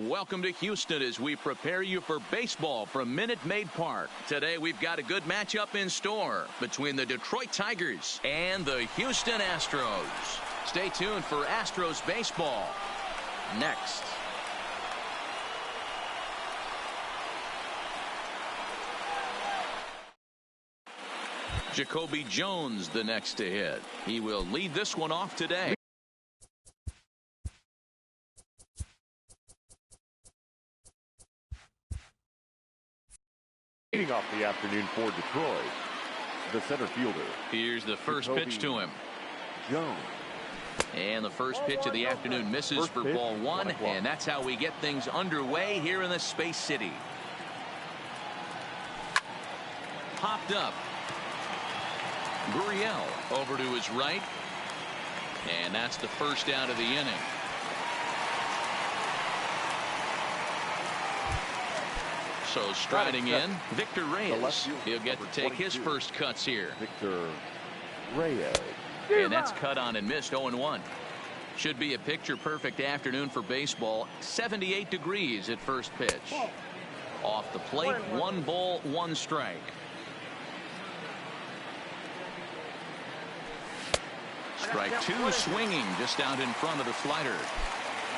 Welcome to Houston as we prepare you for baseball from Minute Maid Park. Today we've got a good matchup in store between the Detroit Tigers and the Houston Astros. Stay tuned for Astros baseball next. Jacoby Jones the next to hit. He will lead this one off today. Leading off the afternoon for Detroit, the center fielder. Here's the first pitch to him. Jones. And the first pitch of the afternoon misses for ball one, and that's how we get things underway here in the Space City. Popped up. Gurriel over to his right, and that's the first out of the inning. So striding in, Victor Reyes. He'll get to take his first cuts here. Victor Reyes. And that's cut on and missed, 0-1. Should be a picture-perfect afternoon for baseball. 78 degrees at first pitch. Off the plate, 1 ball, 1 strike. Strike 2, swinging just out in front of the slider.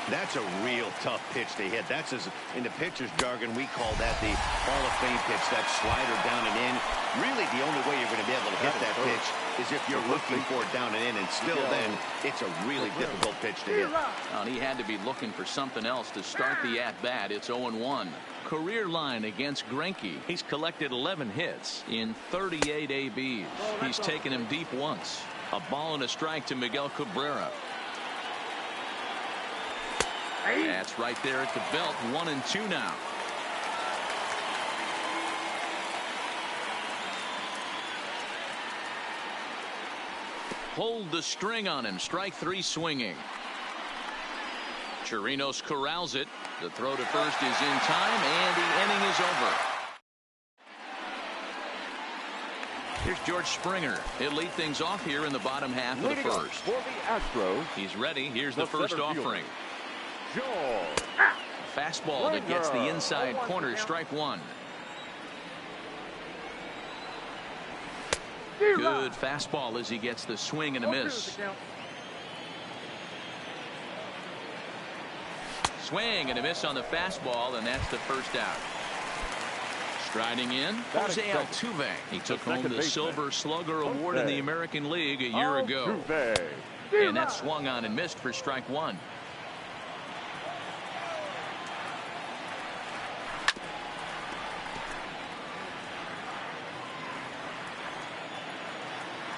That's a real tough pitch to hit. That's, as in the pitcher's jargon, we call that the Hall of Fame pitch, that slider down and in. Really, the only way you're going to be able to hit that pitch is if you're looking for it down and in, and still then, it's a really difficult pitch to hit. Well, he had to be looking for something else to start the at-bat. It's 0-1. Career line against Greinke. He's collected 11 hits in 38 ABs. He's taken him deep once. A ball and a strike to Miguel Cabrera. That's right there at the belt. 1-2 now. Pulled the string on him. Strike 3 swinging. Chirinos corrals it. The throw to first is in time, and the inning is over. Here's George Springer. He'll lead things off here in the bottom half of the first. For the Astros, he's ready. Here's the first offering. George. Fastball that gets the inside corner. Strike 1. Good fastball as he gets the swing and a miss. Swing and a miss on the fastball, and that's the first out. Striding in, Jose Altuve. He took home the Silver Slugger Award in the American League a year ago. And that swung on and missed for strike 1.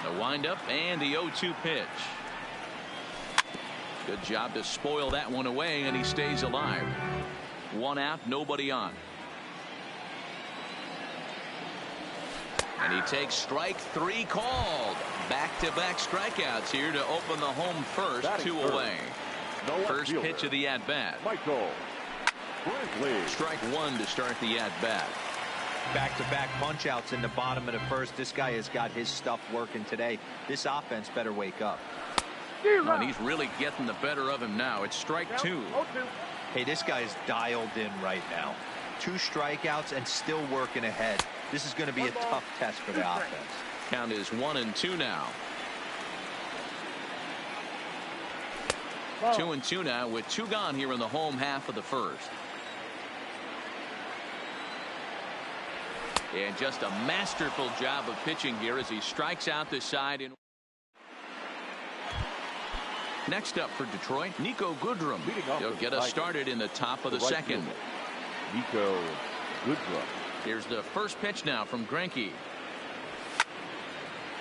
The windup and the 0-2 pitch. Good job to spoil that one away, and he stays alive. 1 out, nobody on. And he takes strike 3 called. Back-to-back strikeouts here to open the home first. 2 away. First pitch of the at-bat. Strike 1 to start the at-bat. Back-to-back punch-outs in the bottom of the first. This guy has got his stuff working today. This offense better wake up. And he's really getting the better of him now. It's strike 2. Hey, this guy's dialed in right now. 2 strikeouts and still working ahead. This is going to be a tough test for the offense. Count is 1-2 now. 2-2 now with 2 gone here in the home half of the first. And just a masterful job of pitching here as he strikes out the side. Next up for Detroit, Niko Goodrum. He'll get us started in the top of the second. Niko Goodrum. Here's the first pitch now from Greinke.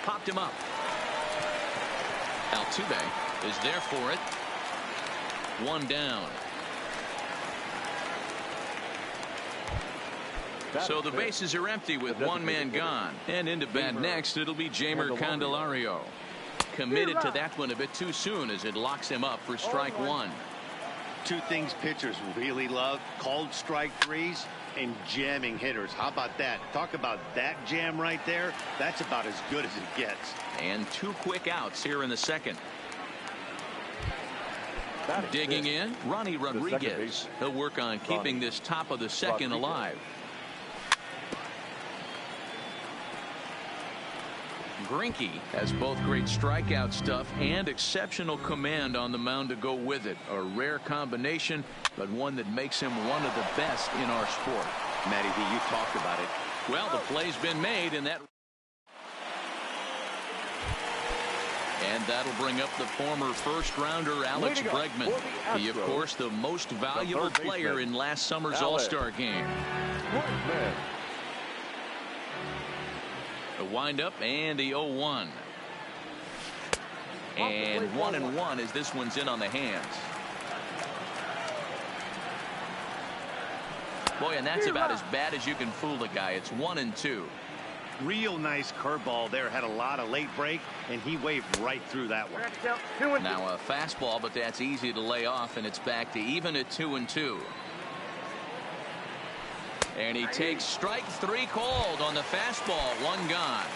Popped him up. Altuve is there for it. 1 down. So the bases are empty with 1 man gone. And into bat next, it'll be Jeimer Candelario. Committed to that one a bit too soon as it locks him up for strike 1. 2 things pitchers really love: called strike 3s and jamming hitters. How about that? Talk about that jam right there. That's about as good as it gets. And 2 quick outs here in the second. Digging in, Ronnie Rodriguez. He'll work on keeping this top of the second alive. Greinke has both great strikeout stuff and exceptional command on the mound to go with it. A rare combination, but one that makes him one of the best in our sport. Matty V, you talked about it. Well, the play's been made, and that'll bring up the former first-rounder Alex Bregman. He, of course, the most valuable player in last summer's All-Star game. A windup and the 0-1. And 1-1 as this one's in on the hands. Boy, and that's about as bad as you can fool the guy. It's 1-2. Real nice curveball there. Had a lot of late break, and he waved right through that one. Now a fastball, but that's easy to lay off, and it's back to even at 2-2. And he takes strike 3 called on the fastball. 1 gone.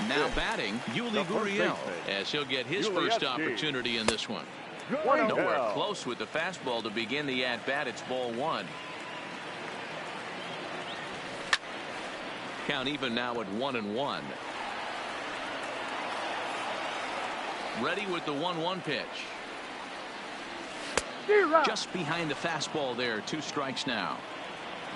Now batting, Yuli Gurriel, as he'll get his first opportunity in this one. Nowhere close with the fastball to begin the at-bat. It's ball 1. Count even now at 1-1. Ready with the 1-1 pitch. Just behind the fastball there. 2 strikes now.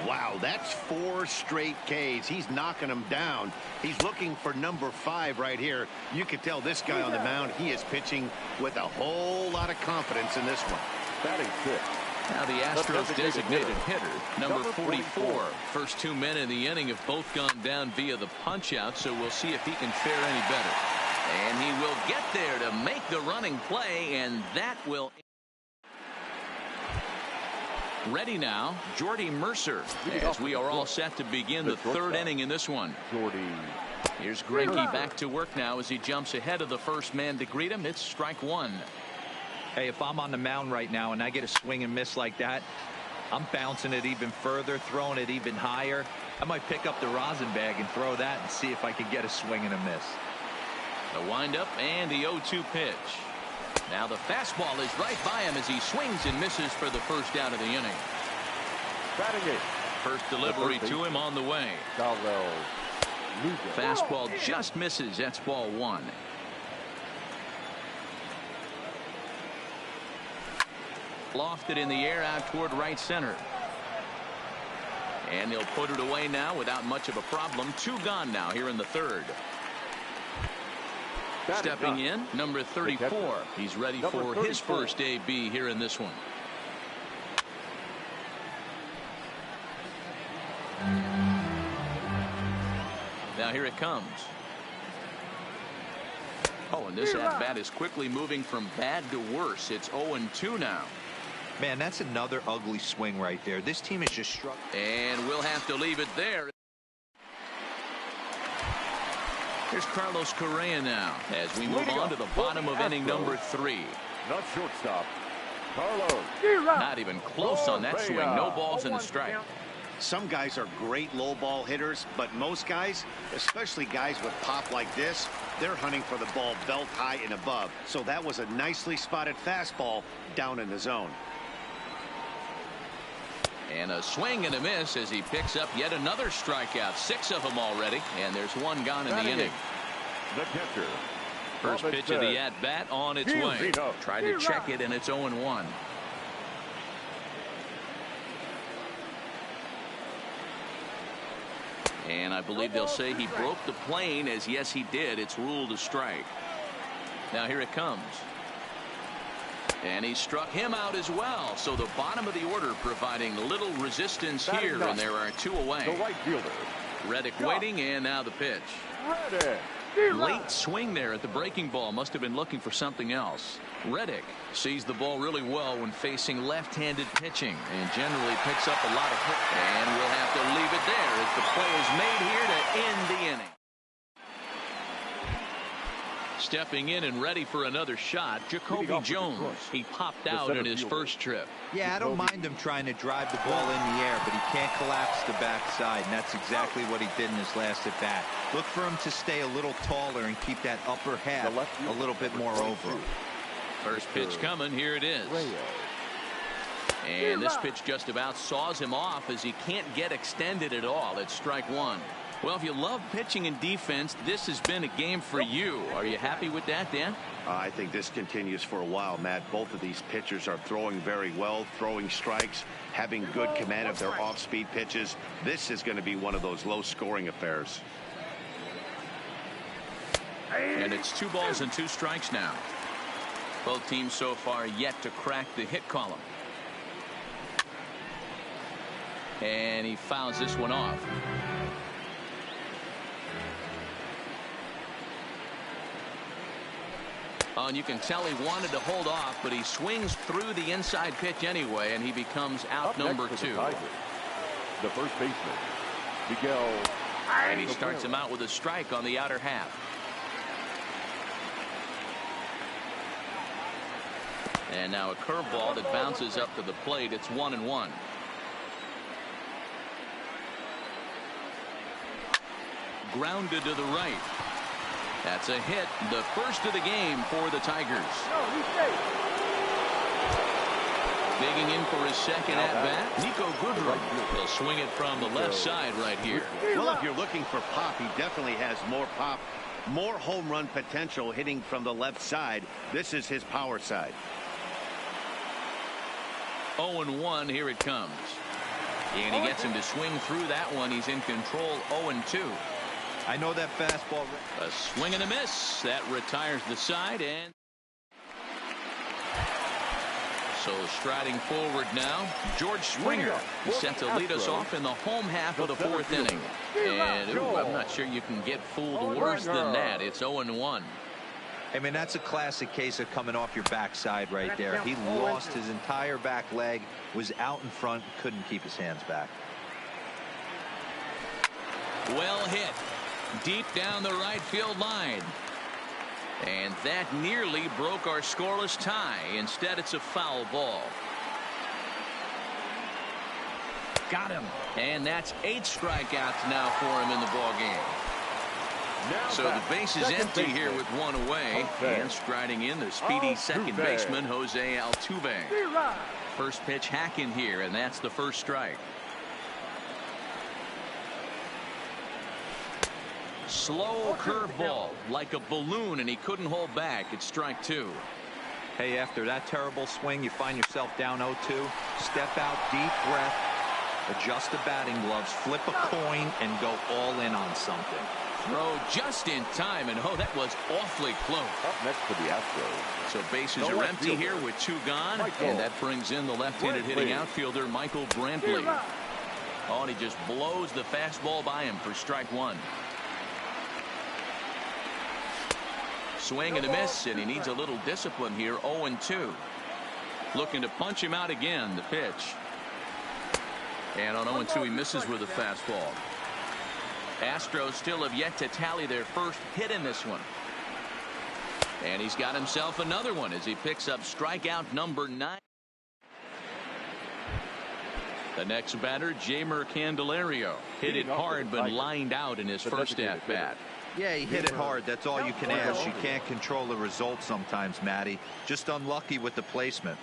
Wow, that's 4 straight Ks. He's knocking them down. He's looking for number 5 right here. You can tell this guy on the mound, he is pitching with a whole lot of confidence in this one. Batting 6. Now the Astros designated hitter, number 44. First 2 men in the inning have both gone down via the punch-out, so we'll see if he can fare any better. And he will get there to make the running play, and that will... Ready now, Jordy Mercer, as we are all set to begin the 3rd inning in this one. Here's Greinke back to work now as he jumps ahead of the first man to greet him. It's strike 1. Hey, if I'm on the mound right now and I get a swing and miss like that, I'm bouncing it even further, throwing it even higher. I might pick up the rosin bag and throw that and see if I can get a swing and a miss. The windup and the 0-2 pitch. Now the fastball is right by him as he swings and misses for the first out of the inning. First delivery to him on the way. Fastball just misses. That's ball 1. Lofted in the air out toward right center. And they'll put it away now without much of a problem. 2 gone now here in the 3rd. Stepping in, number 34. He's ready for his first AB here in this one. Now here it comes. Oh, and this at-bat is quickly moving from bad to worse. It's 0-2 now. Man, that's another ugly swing right there. This team is just struck. And we'll have to leave it there. Here's Carlos Correa now as we move on to the bottom of inning number 3. Not shortstop. Carlos. Not even close on that swing. No balls and a strike. Some guys are great low ball hitters, but most guys, especially guys with pop like this, they're hunting for the ball belt high and above. So that was a nicely spotted fastball down in the zone. And a swing and a miss as he picks up yet another strikeout. 6 of them already, and there's 1 gone in the inning. The catcher. First pitch of the at-bat on its way. Try to check it, and it's 0-1. And I believe they'll say he broke the plane, as yes, he did. It's ruled a strike. Now here it comes. And he struck him out as well. So the bottom of the order providing little resistance here, and there are 2 away. The right fielder. Reddick waiting, and now the pitch. Late swing there at the breaking ball. Must have been looking for something else. Reddick sees the ball really well when facing left-handed pitching and generally picks up a lot of hit. And we'll have to leave it there as the play is made here to end the inning. Stepping in and ready for another shot, Jacoby Jones. He popped out in his first trip. Yeah, I don't mind him trying to drive the ball in the air, but he can't collapse the backside, and that's exactly what he did in his last at bat. Look for him to stay a little taller and keep that upper half a little bit more over him. First pitch coming. Here it is. And this pitch just about saws him off as he can't get extended at all. It's strike one. Well, if you love pitching and defense, this has been a game for you. Are you happy with that, Dan? I think this continues for a while, Matt. Both of these pitchers are throwing very well, throwing strikes, having good command of their off-speed pitches. This is going to be one of those low-scoring affairs. And it's 2 balls and 2 strikes now. Both teams so far yet to crack the hit column. And he fouls this one off. Oh, and you can tell he wanted to hold off, but he swings through the inside pitch anyway, and he becomes out number 2. The first baseman, Miguel. And he starts him out with a strike on the outer half. And now a curveball that bounces up to the plate. It's 1-1. Grounded to the right. That's a hit, the first of the game for the Tigers. Digging in for his second at-bat, Nico Goodrum. He'll swing it from the left side right here. Well, if you're looking for pop, he definitely has more pop, more home run potential hitting from the left side. This is his power side. 0-1, here it comes. And he gets him to swing through that one. He's in control, 0-2. I know that fastball. A swing and a miss. That retires the side. And so striding forward now, George Springer. He's set to lead us off in the home half of the 4th inning. And I'm not sure you can get fooled worse than that. It's 0-1. I mean, that's a classic case of coming off your backside right there. He lost his entire back leg, was out in front, couldn't keep his hands back. Well hit. Deep down the right field line. And that nearly broke our scoreless tie. Instead, it's a foul ball. Got him. And that's 8 strikeouts now for him in the ball game. So the base is empty here with 1 away. And striding in the speedy second baseman, Jose Altuve. First pitch hacking here, and that's the first strike. Slow curveball like a balloon, and he couldn't hold back. It's strike 2. Hey, after that terrible swing, you find yourself down 0-2. Step out, deep breath, adjust the batting gloves, flip a coin, and go all in on something. Throw just in time, and that was awfully close. Up next for the Astros. So bases are empty here with 2 gone, and that brings in the left-handed hitting outfielder Michael Brantley. Oh, and he just blows the fastball by him for strike 1. Swing and a miss, and he needs a little discipline here. 0-2. Looking to punch him out again. The pitch. And on 0-2, he misses with a fastball. Astros still have yet to tally their first hit in this one. And he's got himself another one as he picks up strikeout number 9. The next batter, Jeimer Candelario. Hit it hard, but lined out in his first at-bat. Yeah, he hit it hard. That's all you can ask. You can't control the result sometimes, Matty. Just unlucky with the placement.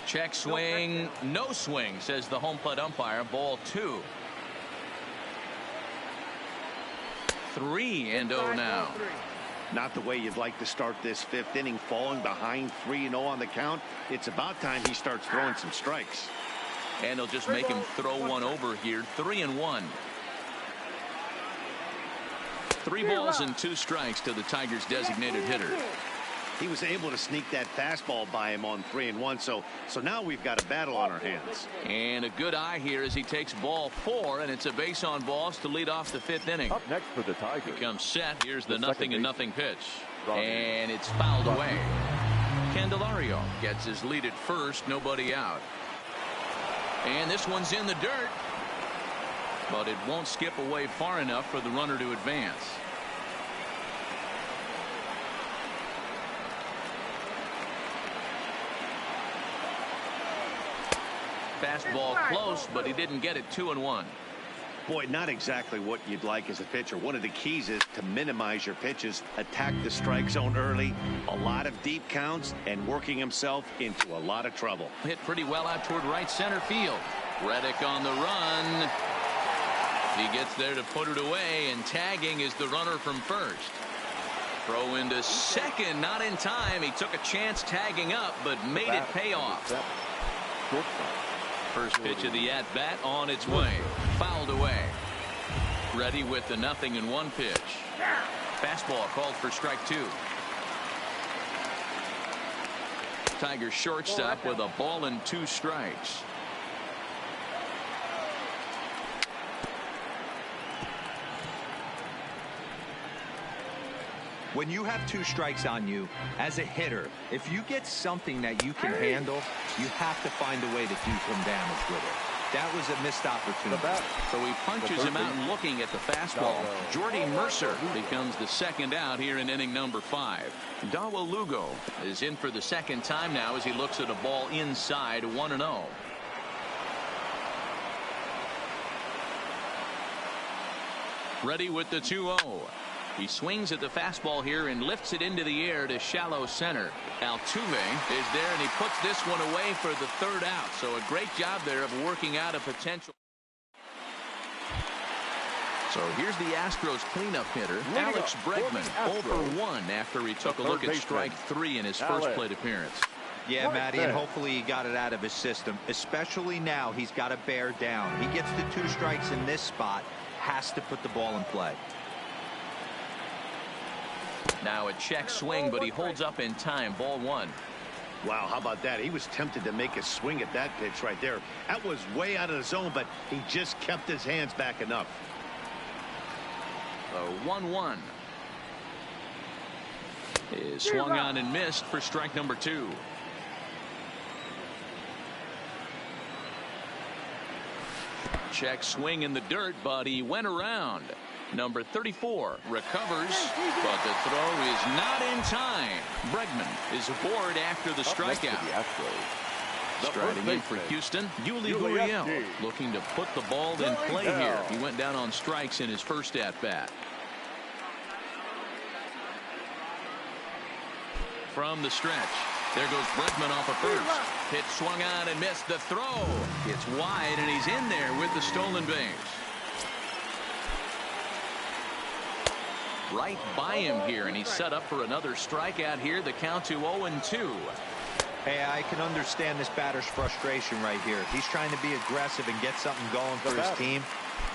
Check swing, no swing, says the home plate umpire. Ball 2. 3-0 now. Not the way you'd like to start this 5th inning, falling behind 3-0 on the count. It's about time he starts throwing some strikes. And they'll just make him throw one over here. 3-1. 3 balls and 2 strikes to the Tigers' designated hitter. He was able to sneak that fastball by him on 3-1. So now we've got a battle on our hands. And a good eye here as he takes ball 4, and it's a base on balls to lead off the 5th inning. Up next for the Tigers. He comes set. Here's the 0-0 pitch. And it's fouled away. Candelario gets his lead at first. Nobody out. And this one's in the dirt. But it won't skip away far enough for the runner to advance. Fastball close, but he didn't get it. 2-1. Boy, not exactly what you'd like as a pitcher. One of the keys is to minimize your pitches, attack the strike zone early, a lot of deep counts, and working himself into a lot of trouble. Hit pretty well out toward right center field. Reddick on the run. He gets there to put it away, and tagging is the runner from first. Throw into second, not in time. He took a chance tagging up, but made it pay off. First pitch of the at-bat on its way. Fouled away. Ready with the 0-1 pitch. Fastball called for strike 2. Tigers shortstop with a ball and 2 strikes. When you have 2 strikes on you, as a hitter, if you get something that you can handle, you have to find a way to do some damage with it. That was a missed opportunity. So he punches him out and looking at the fastball. Jordy Mercer becomes the second out here in inning number 5. Dawa Lugo is in for the second time now as he looks at a ball inside 1-0. Ready with the 2-0. He swings at the fastball here and lifts it into the air to shallow center. Altuve is there, and he puts this one away for the 3rd out. So a great job there of working out a potential. So here's the Astros cleanup hitter, Alex Bregman, 0 for 1 after he took a look at strike 3 in his first plate appearance. Yeah, Matty, and hopefully he got it out of his system, especially now he's got to bear down. He gets the 2 strikes in this spot, has to put the ball in play. Now a check swing, but he holds up in time. Ball 1. Wow, how about that? He was tempted to make a swing at that pitch right there. That was way out of the zone, but he just kept his hands back enough. The 1-1 is swung on and missed for strike number 2. Check swing in the dirt, but he went around. Number 34 recovers, but the throw is not in time. Bregman is aboard after the strikeout. Striding in for Houston, Yuli Gurriel looking to put the ball in play here. He went down on strikes in his first at-bat. From the stretch, there goes Bregman off of first. Pitch swung on and missed. The throw. It's wide, and he's in there with the stolen base. Right by him here, and he's set up for another strikeout here. The count to 0-2. Hey, I can understand this batter's frustration right here. He's trying to be aggressive and get something going for his team.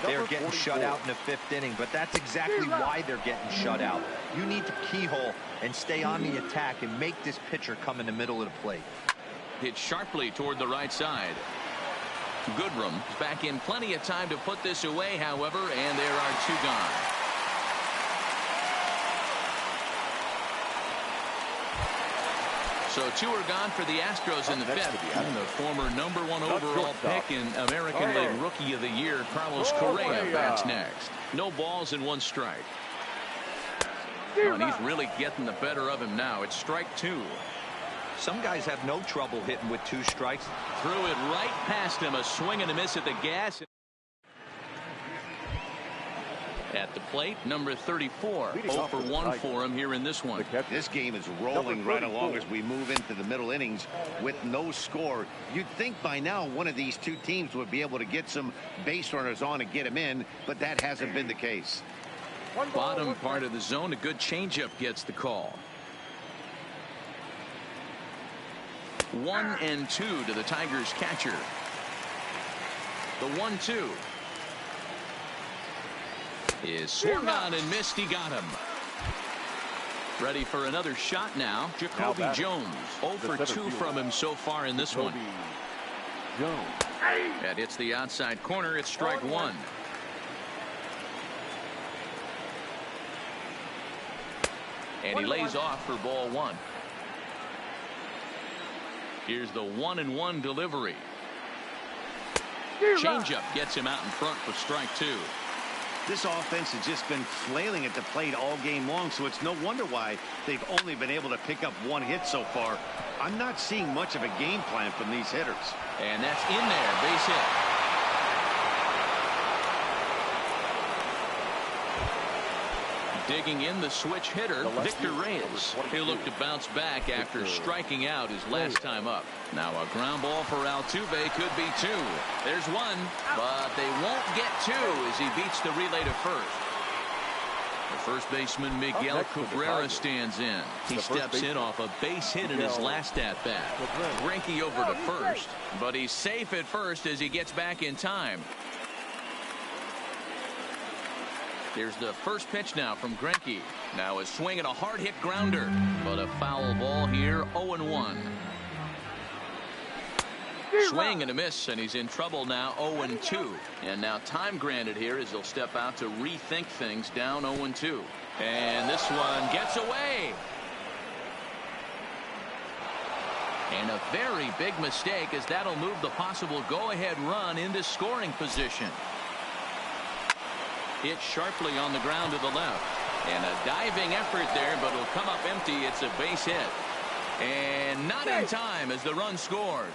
They're getting shut out in the 5th inning, but that's exactly why they're getting shut out. You need to keyhole and stay on the attack and make this pitcher come in the middle of the plate. Hit sharply toward the right side. Goodrum is back in plenty of time to put this away, however, and there are 2 gone. So 2 are gone for the Astros in the 5th. And the former #1 overall pick in American League Rookie of the Year, Carlos Correa, bats next. No balls and 1 strike. Oh, and he's really getting the better of him now. It's strike 2. Some guys have no trouble hitting with 2 strikes. Threw it right past him. A swing and a miss at the gas. At the plate, number 34. 0 for 1 for him here in this one. This game is rolling right along as we move into the middle innings with no score. You'd think by now one of these 2 teams would be able to get some base runners on and get them in, but that hasn't been the case. Bottom part of the zone, a good changeup gets the call. 1-2 to the Tigers catcher. The 1-2 is swung on and missed. He got him. Ready for another shot now. Jacoby Jones. 0 for 2 from him so far in this one. That hits the outside corner. It's strike 1. And he lays off for ball 1. Here's the 1-1 delivery. Changeup gets him out in front for strike 2. This offense has just been flailing at the plate all game long, so it's no wonder why they've only been able to pick up 1 hit so far. I'm not seeing much of a game plan from these hitters. And that's in there, base hit. Digging in the switch hitter, Victor Reyes. He'll look to bounce back after striking out his last time up. Now a ground ball for Altuve could be two. There's one, but they won't get two as he beats the relay to first. The first baseman Miguel Cabrera stands in. He steps in off a base hit in his last at-bat. Greinke over to first, but he's safe at first as he gets back in time. Here's the first pitch now from Greinke. Now a swing and a hard hit grounder, but a foul ball here, 0-1. Swing and a miss, and he's in trouble now, 0-2. And now time granted here as he'll step out to rethink things, down 0-2. And this one gets away. And a very big mistake, as that'll move the possible go-ahead run into scoring position. Hit sharply on the ground to the left. And a diving effort there, but it'll come up empty. It's a base hit. And not in time as the run scores.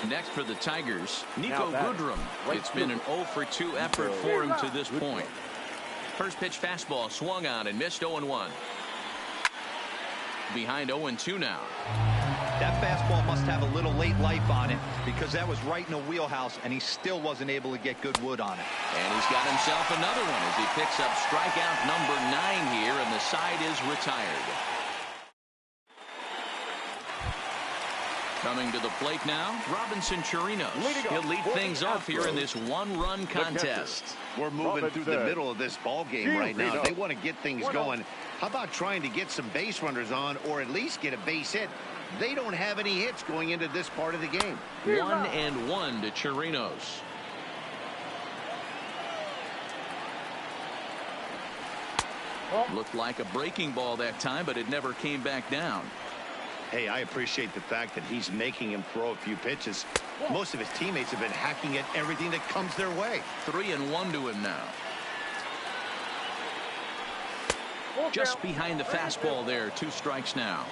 Next for the Tigers, Nico Goodrum. It's been an 0-for-2 effort for him to this point. First pitch fastball swung on and missed, 0-1. Behind 0-2 now. That fastball must have a little late life on it, because that was right in the wheelhouse and he still wasn't able to get good wood on it. And he's got himself another one as he picks up strikeout number 9 here, and the side is retired. Coming to the plate now, Robinson Chirinos. He'll lead things off here in this one-run contest. We're moving through the middle of this ball game right now. They want to get things going. How about trying to get some base runners on, or at least get a base hit? They don't have any hits going into this part of the game. 1-1 to Chirinos. Looked like a breaking ball that time, but it never came back down. Hey, I appreciate the fact that he's making him throw a few pitches. Most of his teammates have been hacking at everything that comes their way. 3-1 to him now. Just behind the fastball there. 2 strikes now.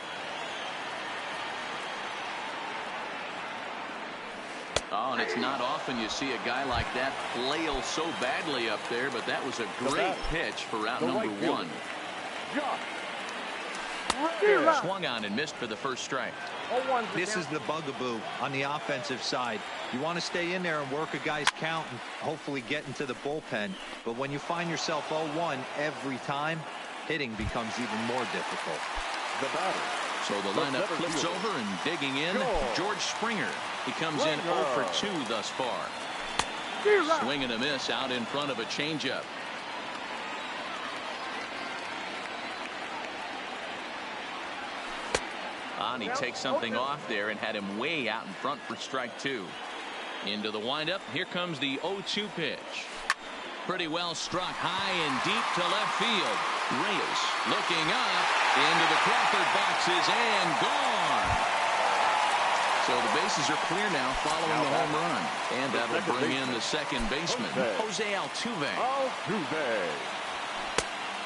Oh, and it's not often you see a guy like that flail so badly up there, but that was a great pitch for out number 1. Swung on and missed for the first strike. This is the bugaboo on the offensive side. You want to stay in there and work a guy's count and hopefully get into the bullpen. But when you find yourself 0-1 every time, hitting becomes even more difficult. The batter. So the lineup flips over and digging in, George Springer. He comes in 0-for-2 thus far. Swing and a miss out in front of a changeup. And he takes something off there and had him way out in front for strike 2. Into the windup. Here comes the 0-2 pitch. Pretty well struck high and deep to left field. Reyes looking up into the Crawford boxes and gone. So the bases are clear now following the home run. And that'll bring in the second baseman, Jose Altuve.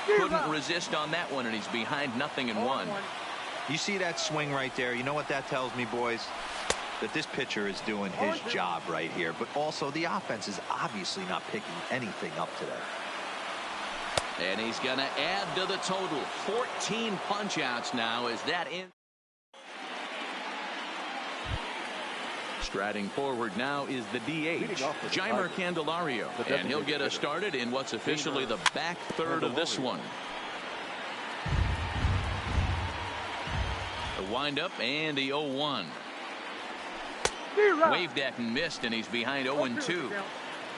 Couldn't resist on that one, and he's behind 0-1. You see that swing right there? You know what that tells me, boys? That this pitcher is doing his job right here. But also the offense is obviously not picking anything up today. And he's going to add to the total. 14 punch-outs now as that in. Striding forward now is the DH, Jeimer Candelario. And he'll get us started in what's officially the back third of this one. The windup and the 0-1. Waved at and missed, and he's behind 0-2.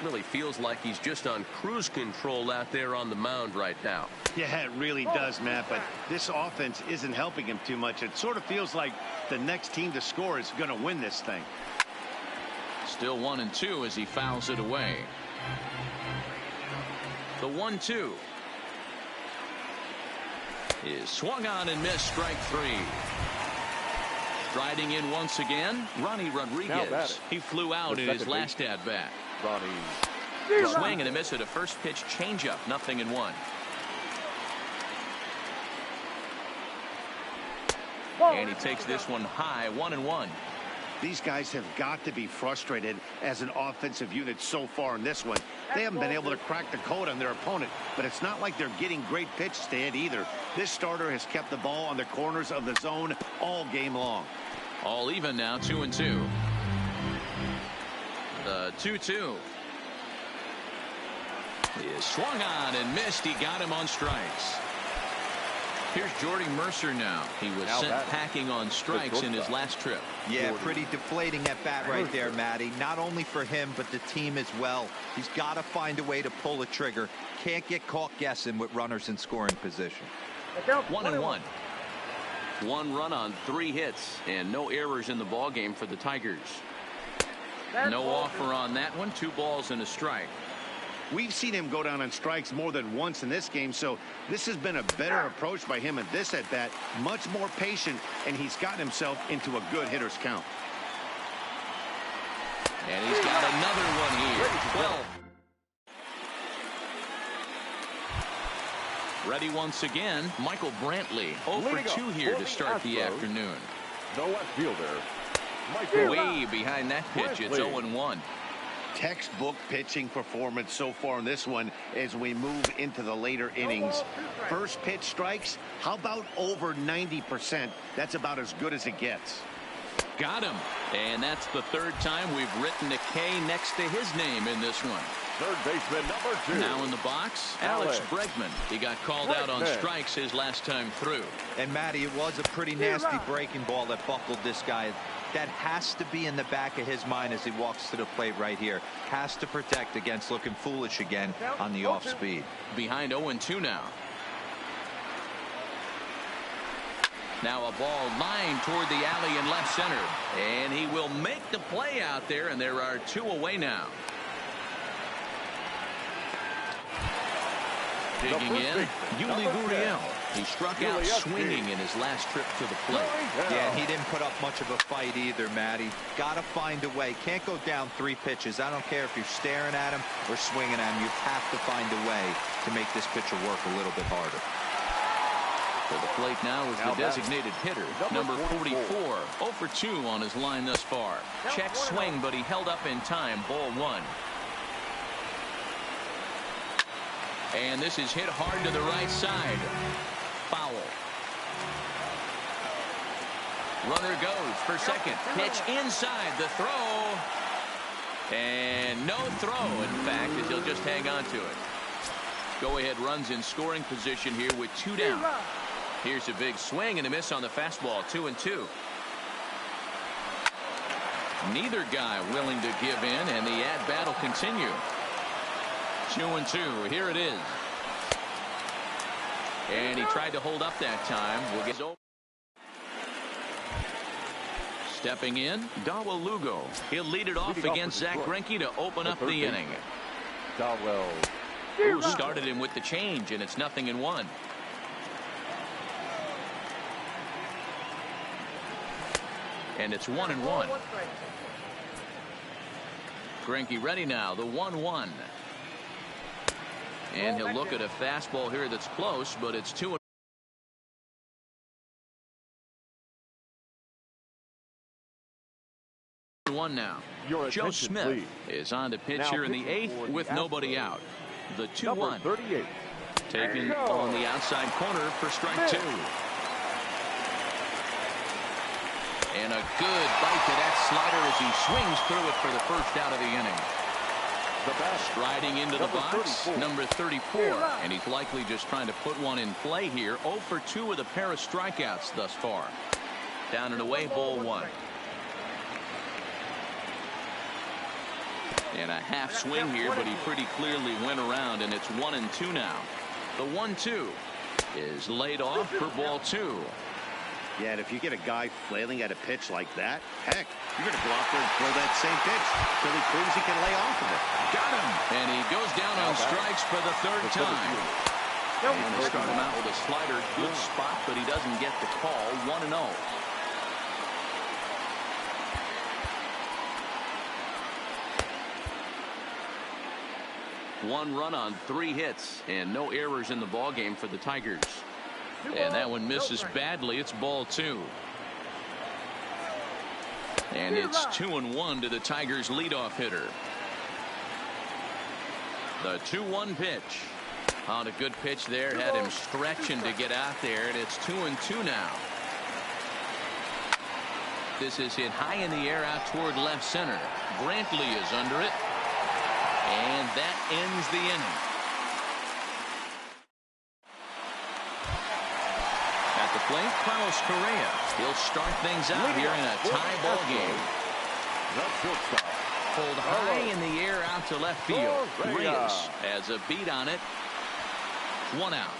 Really feels like he's just on cruise control out there on the mound right now. Yeah, it really does, Matt, but this offense isn't helping him too much. It sort of feels like the next team to score is going to win this thing. Still 1-2 as he fouls it away. The 1-2 is swung on and missed, strike 3. Striding in once again, Ronnie Rodriguez. He flew out in his last at-bat. Swing and a miss at a first pitch changeup, 0-1. And he takes this one high, 1-1. These guys have got to be frustrated as an offensive unit so far in this one. They haven't been able to crack the code on their opponent, but it's not like they're getting great pitches to hit either. This starter has kept the ball on the corners of the zone all game long. All even now, 2-2. The 2-2 is swung on and missed. He got him on strikes. Here's Jordy Mercer now. He was sent packing on strikes in his last trip. Yeah, pretty deflating at bat right there, Matty. Not only for him, but the team as well. He's got to find a way to pull a trigger. Can't get caught guessing with runners in scoring position. 1-1. 1 run on 3 hits and no errors in the ball game for the Tigers. No offer on that one. 2 balls and a strike. We've seen him go down on strikes more than once in this game, so this has been a better approach by him at this at-bat. Much more patient, and he's gotten himself into a good hitter's count. And he's got another one here. 12. Ready once again, Michael Brantley. 0 for 2 here to start the afternoon. No left fielder. Way behind that pitch. It's 0-1. Textbook pitching performance so far in this one as we move into the later innings. First pitch strikes, how about over 90%? That's about as good as it gets. Got him. And that's the 3rd time we've written a K next to his name in this one. Third baseman number 2. Now in the box, Alex Bregman. He got called out on strikes his last time through. And Matty, it was a pretty nasty breaking ball that buckled this guy. That has to be in the back of his mind as he walks to the plate right here. Has to protect against looking foolish again on the off speed. Behind 0-2 now. Now a ball lined toward the alley in left center. And he will make the play out there, and there are 2 away now. Digging in, Yuli Gurriel. He struck out swinging in his last trip to the plate. Yeah, he didn't put up much of a fight either, Matty. Got to find a way. Can't go down 3 pitches. I don't care if you're staring at him or swinging at him. You have to find a way to make this pitcher work a little bit harder. For the plate now is the designated hitter, number 44. 0 for 2 on his line thus far. Check swing, but he held up in time. Ball 1. And this is hit hard to the right side. Foul. Runner goes for second. Pitch inside the throw. And no throw, in fact, as he'll just hang on to it. Go-ahead runs in scoring position here with 2 down. Here's a big swing and a miss on the fastball. 2-2. Neither guy willing to give in, and the at-bat will continue. 2-2. Here it is. And he tried to hold up that time. We'll get over. Stepping in, Dawel Lugo. He'll lead it off against Zach Greinke to open up the inning. Dawel. Who started him with the change, and it's 0-1. And it's 1-1. Greinke ready now. The 1-1. And he'll look at a fastball here that's close, but it's 2-1 now. Joe Smith is on the pitch here in the 8th with nobody out. The 2-1. Taken on the outside corner for strike 2. And a good bite to that slider as he swings through it for the first out of the inning. Striding into the box, number 34, and he's likely just trying to put one in play here. 0 for 2 with a pair of strikeouts thus far. Down and away, ball 1. And a half swing here, but he pretty clearly went around, and it's 1-2 now. The 1-2 is laid off for ball 2. Yeah, and if you get a guy flailing at a pitch like that, heck, you're going to go out there and throw that same pitch till he proves he can lay off of it. Got him! And he goes down on strikes for the 3rd time. And they start him out with a slider. Good spot, but he doesn't get the call. 1-0. One run on 3 hits and no errors in the ball game for the Tigers. And that one misses badly. It's ball 2. And it's 2-1 to the Tigers' leadoff hitter. The 2-1 pitch. On a good pitch there, had him stretching to get out there, and it's 2-2 now. This is hit high in the air out toward left center. Brantley is under it, and that ends the inning. At the plate, Carlos Correa. He'll start things out here in a tie ball game. Pulled high in the air out to left field. Reyes has a beat on it. 1 out.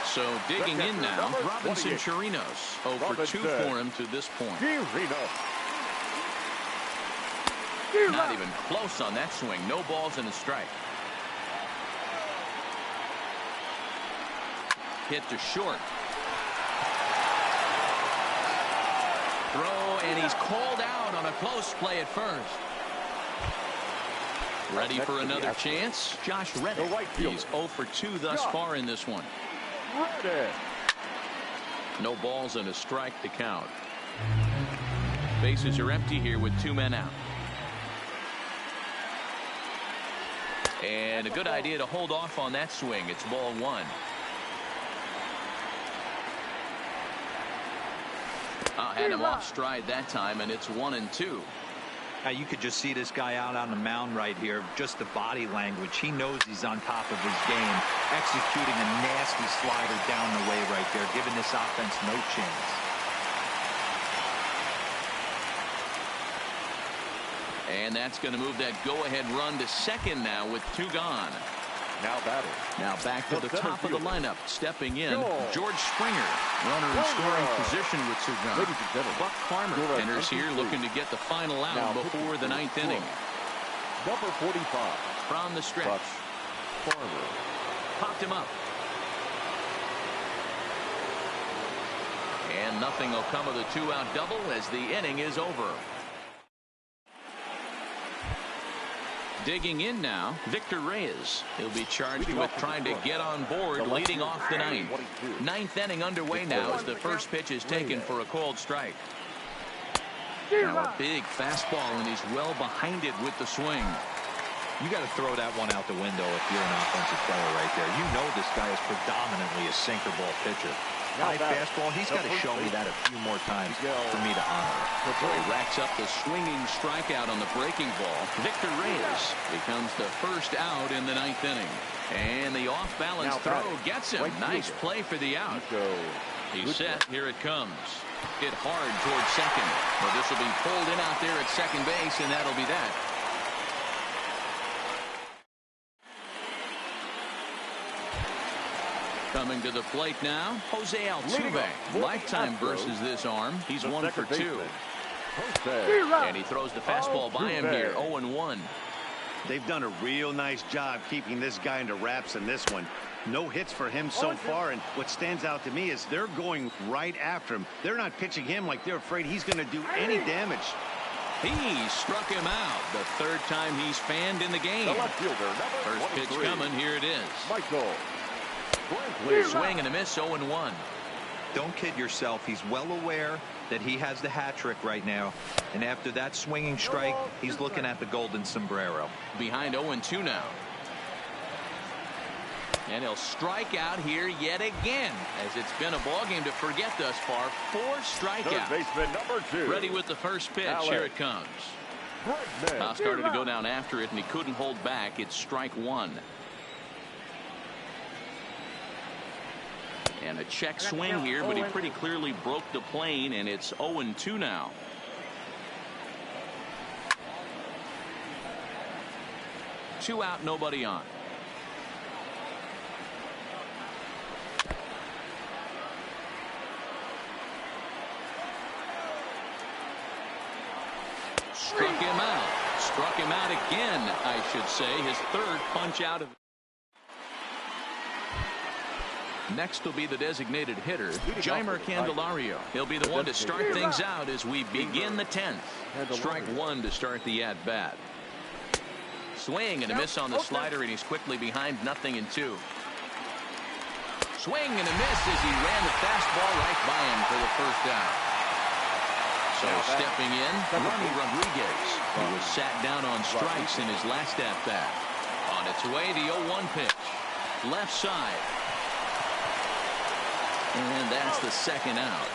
So digging in now, Robinson Chirinos. 0 for 2 for him to this point. Not even close on that swing. No balls and a strike. Hit to short. Throw, and he's called out on a close play at first. Ready for another chance? Josh Reddick. He's 0 for 2 thus far in this one. No balls and a strike to count. Bases are empty here with 2 men out. And a good idea to hold off on that swing. It's ball 1. Had him off stride that time, and it's 1-2. Now you could just see this guy out on the mound right here. Just the body language. He knows he's on top of his game. Executing a nasty slider down the way right there, giving this offense no chance. And that's going to move that go-ahead run to second now with 2 gone. Now back to the top of the lineup. Stepping in, George Springer. Runner in scoring position with 2 gone. Buck Farmer enters here looking to get the final out before the 9th inning. Number 45. From the stretch. Farmer. Popped him up. And nothing will come of the 2-out double as the inning is over. Digging in now, Victor Reyes. He'll be charged with trying to get on board, leading off the 9th. 9th inning underway now as the first pitch is taken for a called strike. Now a big fastball, and he's well behind it with the swing. You got to throw that one out the window if you're an offensive player right there. You know this guy is predominantly a sinker ball pitcher. High fastball, he's got to show me that a few more times for me to honor it. So he racks up the swinging strikeout on the breaking ball. Victor Reyes becomes the first out in the 9th inning. And the off-balance throw gets him. Nice play for the out. He's set. Here it comes. Hit hard towards second. Well, this will be pulled in out there at second base, and that'll be that. Coming to the plate now, Jose Altuve. Lifetime versus this arm. He's 1 for 2. And he throws the fastball by him here, 0-1. They've done a real nice job keeping this guy into wraps in this one. No hits for him so far, and what stands out to me is they're going right after him. They're not pitching him like they're afraid he's going to do any damage. He struck him out the 3rd time he's fanned in the game. First pitch coming, here it is. Swing and a miss, 0-1. Don't kid yourself. He's well aware that he has the hat trick right now. And after that swinging strike, he's looking at the golden sombrero. Behind 0-2 now. And he'll strike out here yet again, as it's been a ball game to forget thus far. 4 strikeouts. Third baseman number 2. Ready with the first pitch. Here it comes. Started to go down after it, and he couldn't hold back. It's strike 1. And a check swing here, but he pretty clearly broke the plane, and it's 0-2 now. Two out, nobody on. Struck him out. Struck him out again, I should say. His 3rd punch out of. Next will be the designated hitter, Jeimer Candelario. He'll be the one to start things out as we begin the 10th. Strike 1 to start the at-bat. Swing and a miss on the slider, and he's quickly behind 0-2. swing and a miss as he ran the fastball right by him for the first out. So stepping in, Ronnie Rodriguez, who was sat down on strikes in his last at-bat. On its way, the 0-1 pitch. Left side. And that's the second out.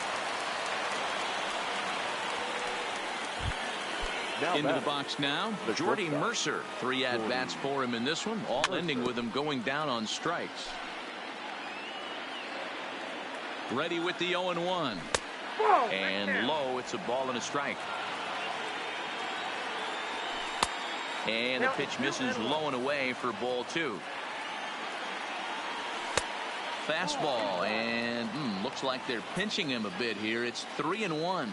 Into the box now, Jordy Mercer. 3 at-bats for him in this one, all ending with him going down on strikes. Ready with the 0-1. And low, it's a ball and a strike. And the pitch misses low and away for ball 2. Fastball, and looks like they're pinching him a bit here. It's 3-1.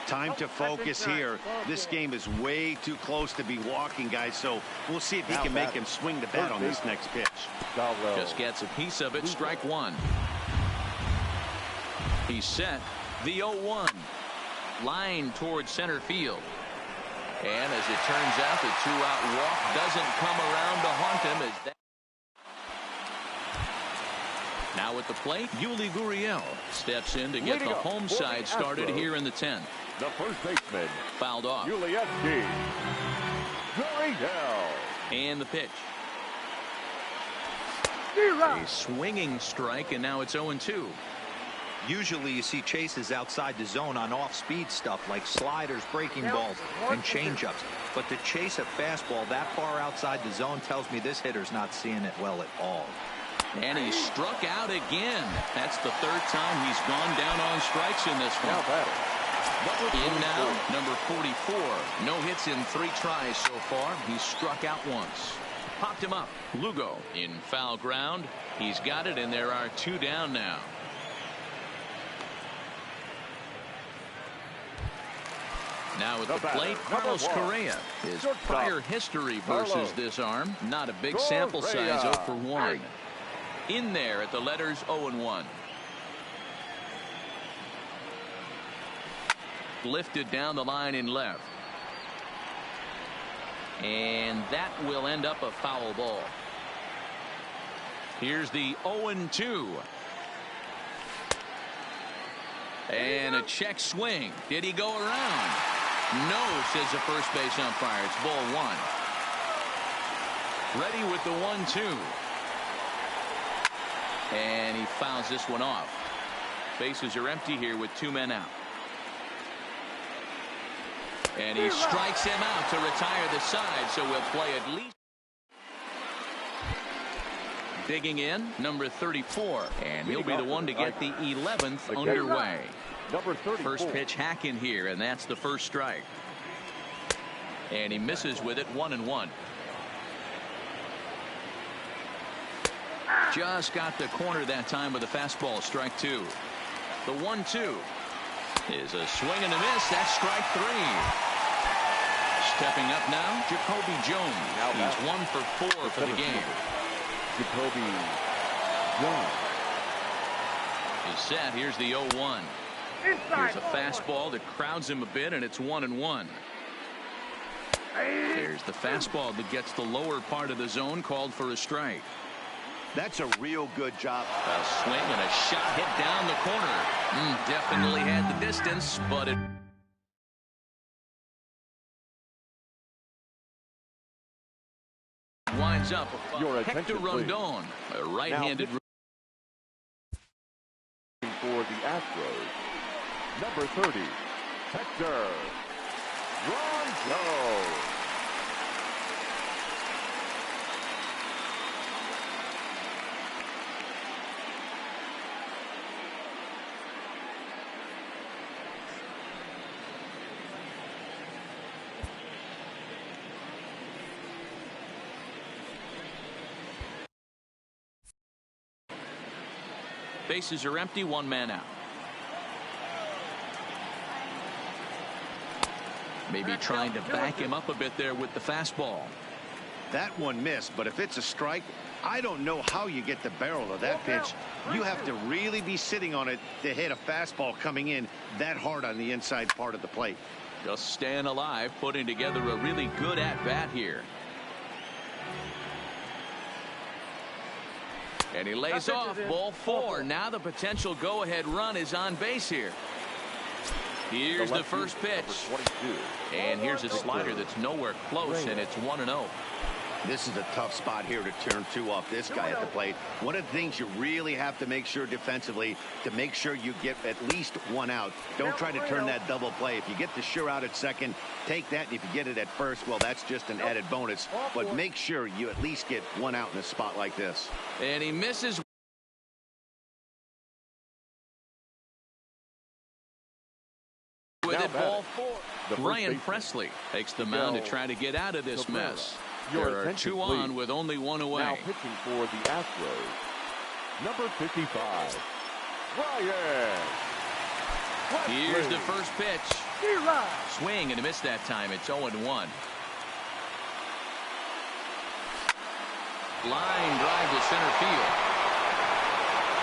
Time to focus here. This game is way too close to be walking, guys, so we'll see if he can make him swing the bat on this next pitch. Just gets a piece of it, strike 1. He's set. The 0-1. Line towards center field. And as it turns out, the 2-out walk doesn't come around to haunt him. As that now at the plate, Yuli Gurriel steps in to get the home side started here in the 10th. The first baseman, fouled off. Yuli Gurriel. And the pitch. A swinging strike, and now it's 0-2. Usually you see chases outside the zone on off-speed stuff like sliders, breaking balls, and changeups. But to chase a fastball that far outside the zone tells me this hitter's not seeing it well at all. And he struck out again. That's the 3rd time he's gone down on strikes in this one. In now, number 44. No hits in 3 tries so far. He's struck out once. Popped him up. Lugo in foul ground. He's got it, and there are 2 down now. Now at the plate, Carlos Correa. His prior history versus this arm. Not a big sample size, 0 for 1. In there at the letters 0-1. Lifted down the line in left. And that will end up a foul ball. Here's the 0-2. And a check swing. Did he go around? No, says the first base umpire. It's ball 1. Ready with the 1-2. And he fouls this one off. Bases are empty here with 2 men out. And he strikes him out to retire the side, so we'll play at least. Digging in, number 34, and he'll be the one to get the 11th underway. First pitch hack in here, and that's the first strike. And he misses with it, 1-1. Just got the corner that time with a fastball, strike 2. The 1-2 is a swing and a miss. That's strike 3. Stepping up now, Jacoby Jones. He's 1 for 4 for the game. Jacoby Jones. He's set. Here's the 0-1. Here's a fastball that crowds him a bit, and it's 1-1. There's the fastball that gets the lower part of the zone, called for a strike. That's a real good job. A swing and a shot hit down the corner. Definitely had the distance, but it winds up. Hector Rondon, a right-handed. For the Astros, number 30, Hector Rondon. Bases are empty, 1 man out. Maybe trying to back him up a bit there with the fastball. That one missed, but if it's a strike, I don't know how you get the barrel of that pitch. You have to really be sitting on it to hit a fastball coming in that hard on the inside part of the plate. Just staying alive, putting together a really good at-bat here. And he lays off ball 4. Now the potential go-ahead run is on base here. Here's the first pitch. And here's a slider that's nowhere close, and it's 1-0. This is a tough spot here to turn 2 off this guy at the plate. One of the things you really have to make sure defensively to make sure you get at least 1 out. Don't try to turn that double play. If you get the sure out at second, take that. And if you get it at first, well, that's just an added bonus. But make sure you at least get 1 out in a spot like this. And he misses. With it, ball 4. Ryan Presley takes the mound to try to get out of this mess. There are 2 on with only 1 away. Now pitching for the Astros, number 55, Ryan. Here's the first pitch. Swing and a miss that time. It's 0-1. Line drive to center field.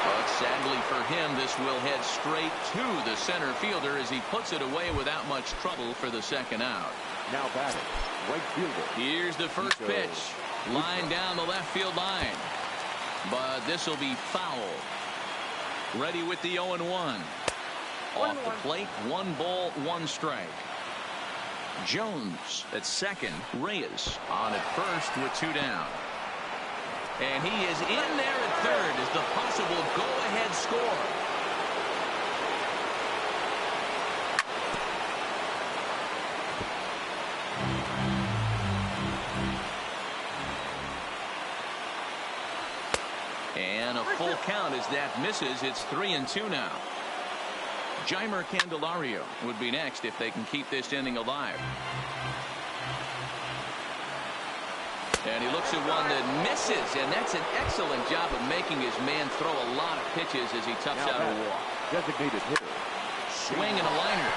But sadly for him, this will head straight to the center fielder as he puts it away without much trouble for the second out. Now batting, right fielder. Here's the first pitch. Line down the left field line. But this will be foul. Ready with the 0-1. Off the plate, 1 ball, 1 strike. Jones at second. Reyes on at first with 2 down. And he is in there at third as the possible go-ahead score. And a full count as that misses. It's 3-2 now. Jeimer Candelario would be next if they can keep this inning alive. And he looks at one that misses, and that's an excellent job of making his man throw a lot of pitches as he toughs out a walk. Designated hitter. Swing and a liner.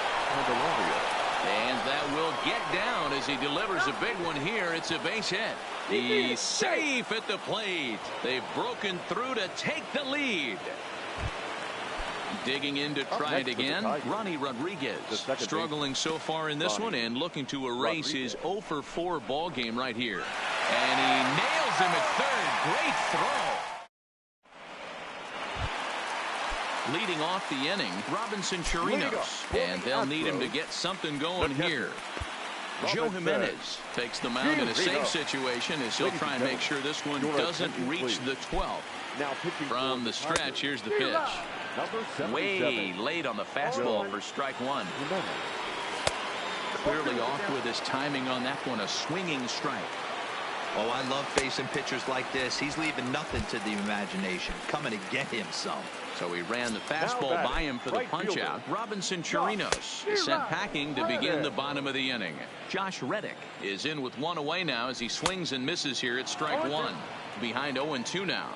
And that will get down as he delivers a big one here. It's a base hit. He's safe at the plate. They've broken through to take the lead. Digging in to try it again, Ronnie Rodriguez, struggling so far in this one and looking to erase his 0-for-4 ball game right here. And he nails him at third. Great throw. Leading off the inning, Robinson Chirinos, and they'll need him to get something going here. Joe Jimenez takes the mound in a safe situation as he'll try and make sure this one doesn't reach the 12th. From the stretch, here's the pitch. Way late on the fastball for strike 1. Clearly off with his timing on that one, a swinging strike. Oh, I love facing pitchers like this. He's leaving nothing to the imagination. Coming to get him some. So he ran the fastball by him for the punch out. Robinson Chirinos is sent packing to begin the bottom of the inning. Josh Reddick is in with 1 away now as he swings and misses here at strike 1. Behind 0-2 now.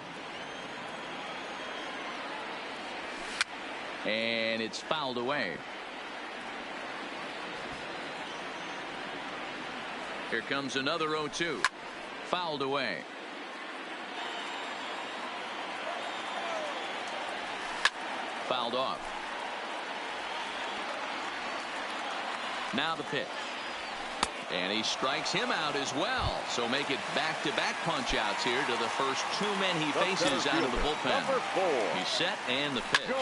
And it's fouled away. Here comes another 0-2. Fouled away. Fouled off. Now the pitch. And he strikes him out as well. So make it back-to-back punch-outs here to the first 2 men he faces out of the bullpen. He's set and the pitch.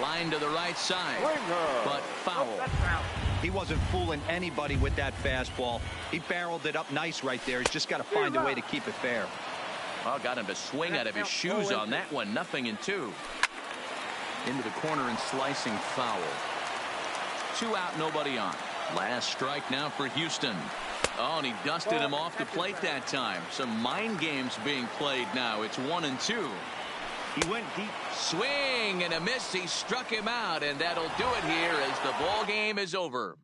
Line to the right side. But foul. He wasn't fooling anybody with that fastball. He barreled it up nice right there. He's just got to find a way to keep it fair. Well, got him to swing out of his shoes on that one. 0-2. Into the corner and slicing foul. 2 out, nobody on. Last strike now for Houston. Oh, and he dusted him off the plate that time. Some mind games being played now. It's 1-2. He went deep. Swing and a miss. He struck him out, and that'll do it here as the ball game is over.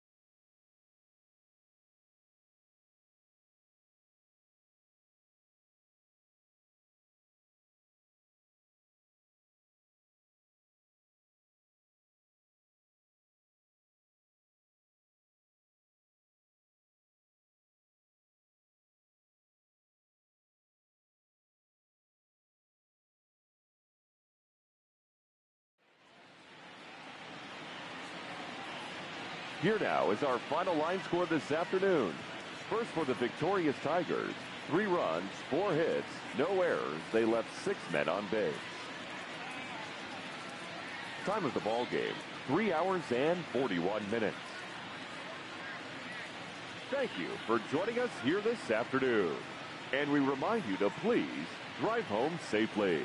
Here now is our final line score this afternoon. First for the victorious Tigers. 3 runs, 4 hits, no errors. They left 6 men on base. Time of the ball game, 3 hours and 41 minutes. Thank you for joining us here this afternoon. And we remind you to please drive home safely.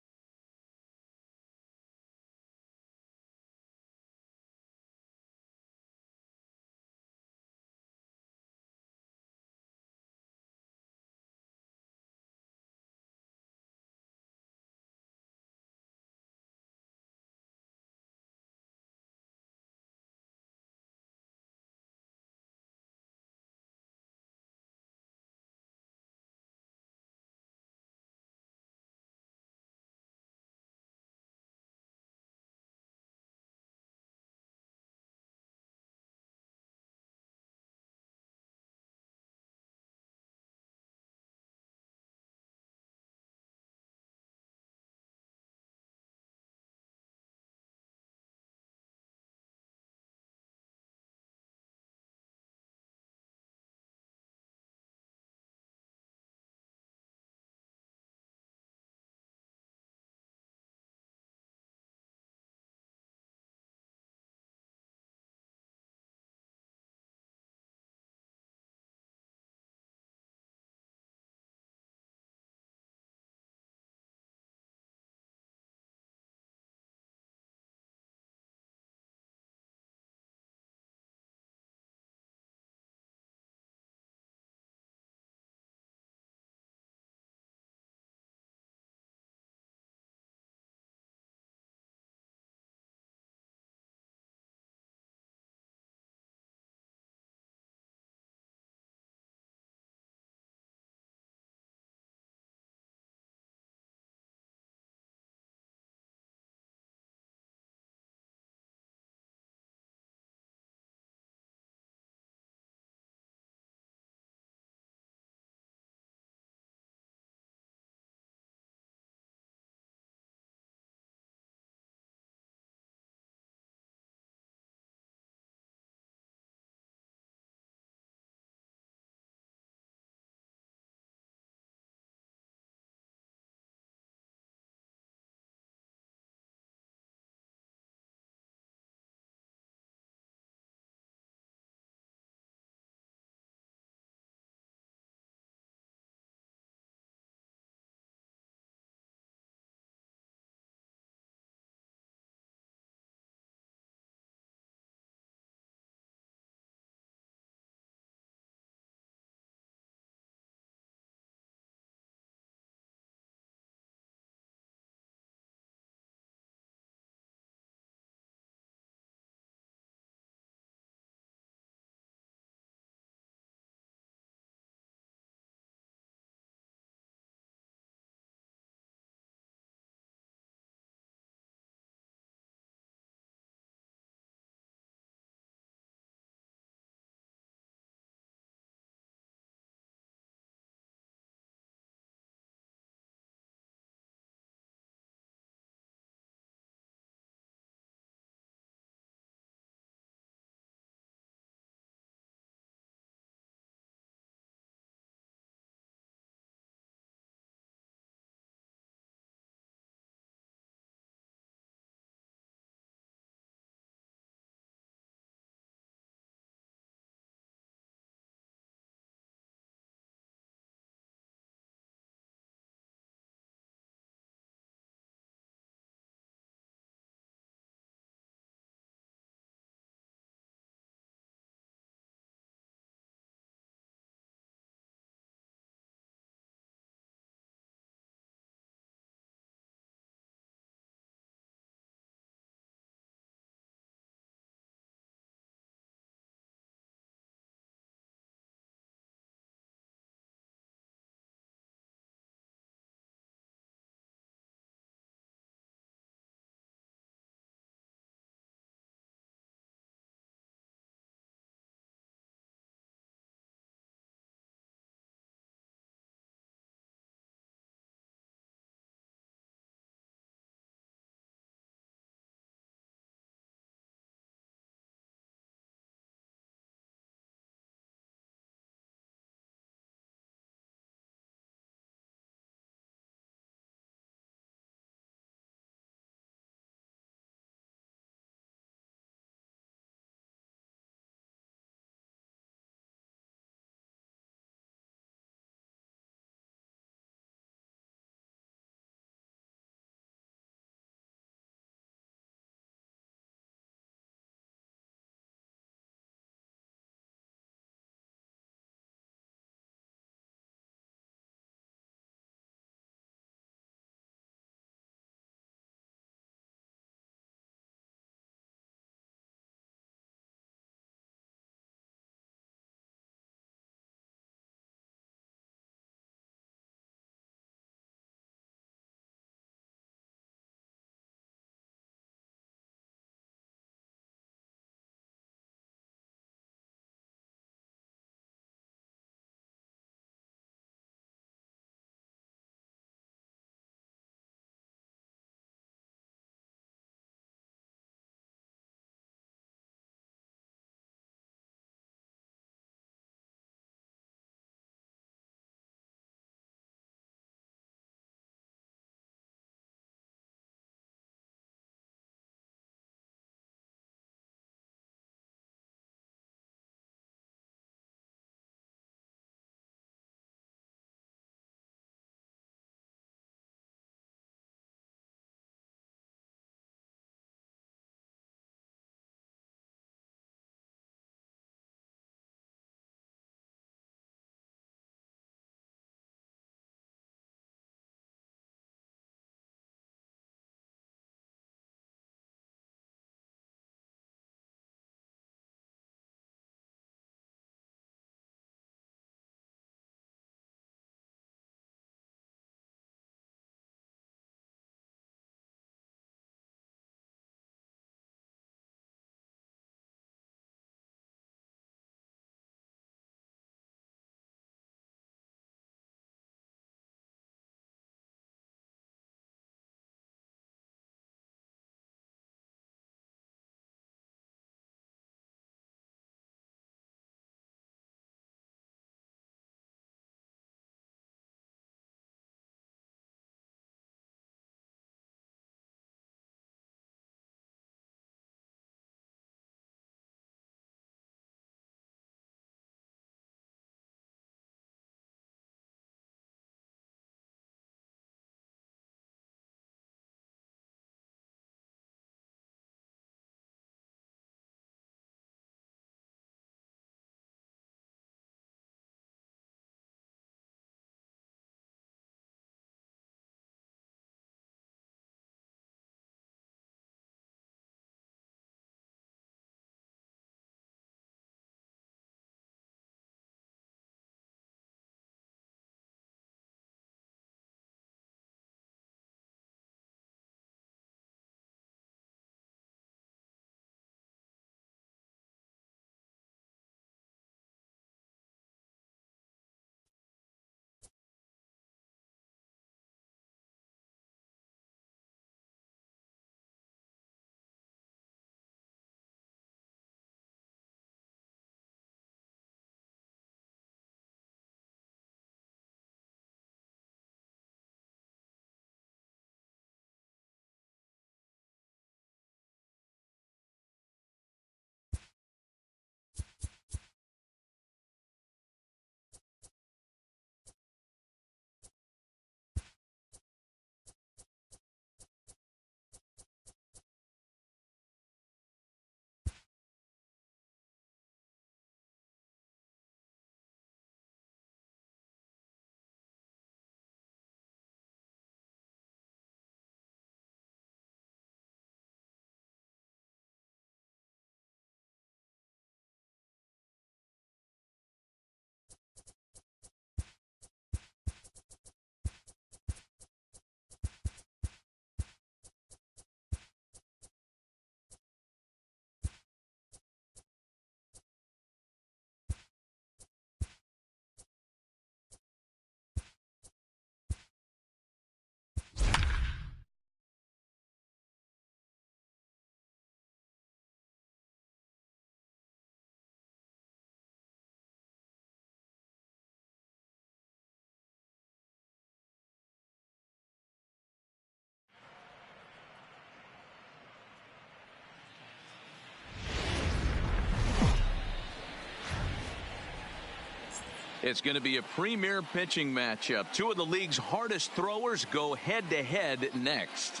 It's going to be a premier pitching matchup. Two of the league's hardest throwers go head-to-head next.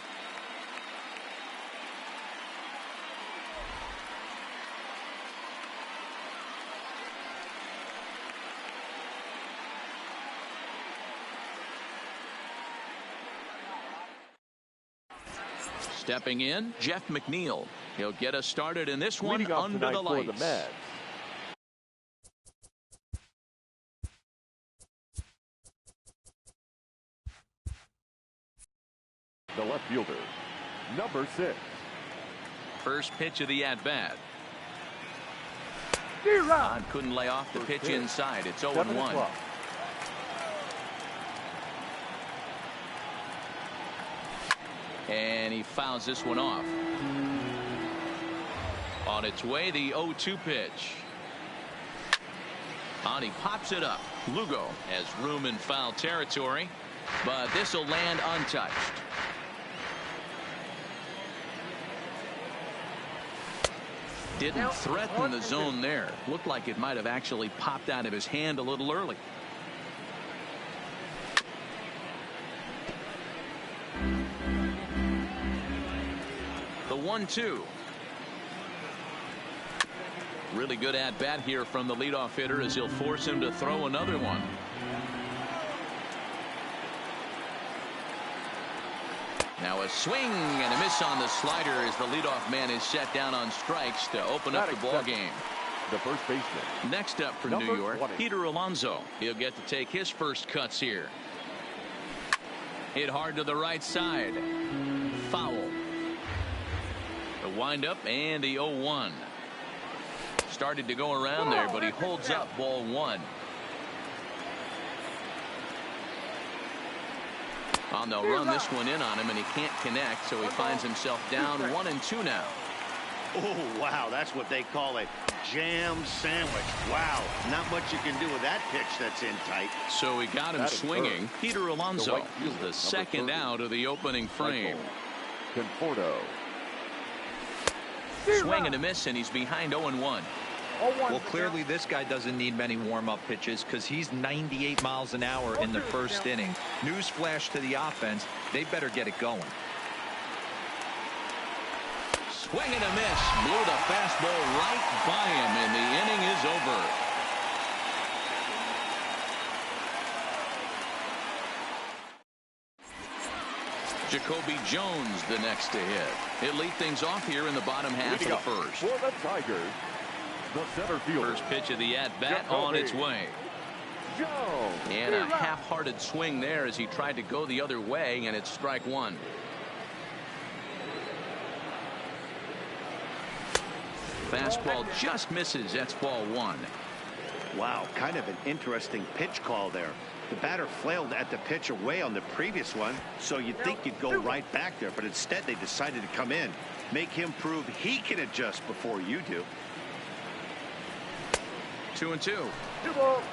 Stepping in, Jeff McNeil. He'll get us started in this one under the lights. The left fielder, number 6. First pitch of the at-bat. Couldn't lay off the pitch inside. It's 0-1. And he fouls this one off. On its way, the 0-2 pitch. And he pops it up. Lugo has room in foul territory, but this will land untouched. Didn't threaten the zone there. Looked like it might have actually popped out of his hand a little early. The 1-2. Really good at bat here from the leadoff hitter as he'll force him to throw another one. Now a swing and a miss on the slider as the leadoff man is set down on strikes to open up the ball game. The first baseman. Next up for New York, 20. Peter Alonso. He'll get to take his first cuts here. Hit hard to the right side. Foul. The windup and the 0-1. Started to go around there, but he holds up ball 1. On they'll run this one in on him, and he can't connect, so he finds himself down 1-2 now. Oh, wow, that's what they call a jam sandwich. Wow, not much you can do with that pitch that's in tight. So he got him swinging. Peter Alonso is the second out of the opening frame. Conforto. Swing and a miss, and he's behind 0-1. Well, clearly this guy doesn't need many warm-up pitches because he's 98 miles an hour in the first inning. Newsflash to the offense, they better get it going. Swing and a miss. Blew the fastball right by him, and the inning is over. Jacoby Jones the next to hit. He'll lead things off here in the bottom half of the first. For the Tigers, the center fielder. First pitch of the at-bat on its way. Jones. And a half-hearted swing there as he tried to go the other way, and it's strike 1. Fastball just misses. That's ball 1. Wow, kind of an interesting pitch call there. The batter flailed at the pitch away on the previous one, so you'd think you'd go right back there, but instead they decided to come in. Make him prove he can adjust before you do. 2-2.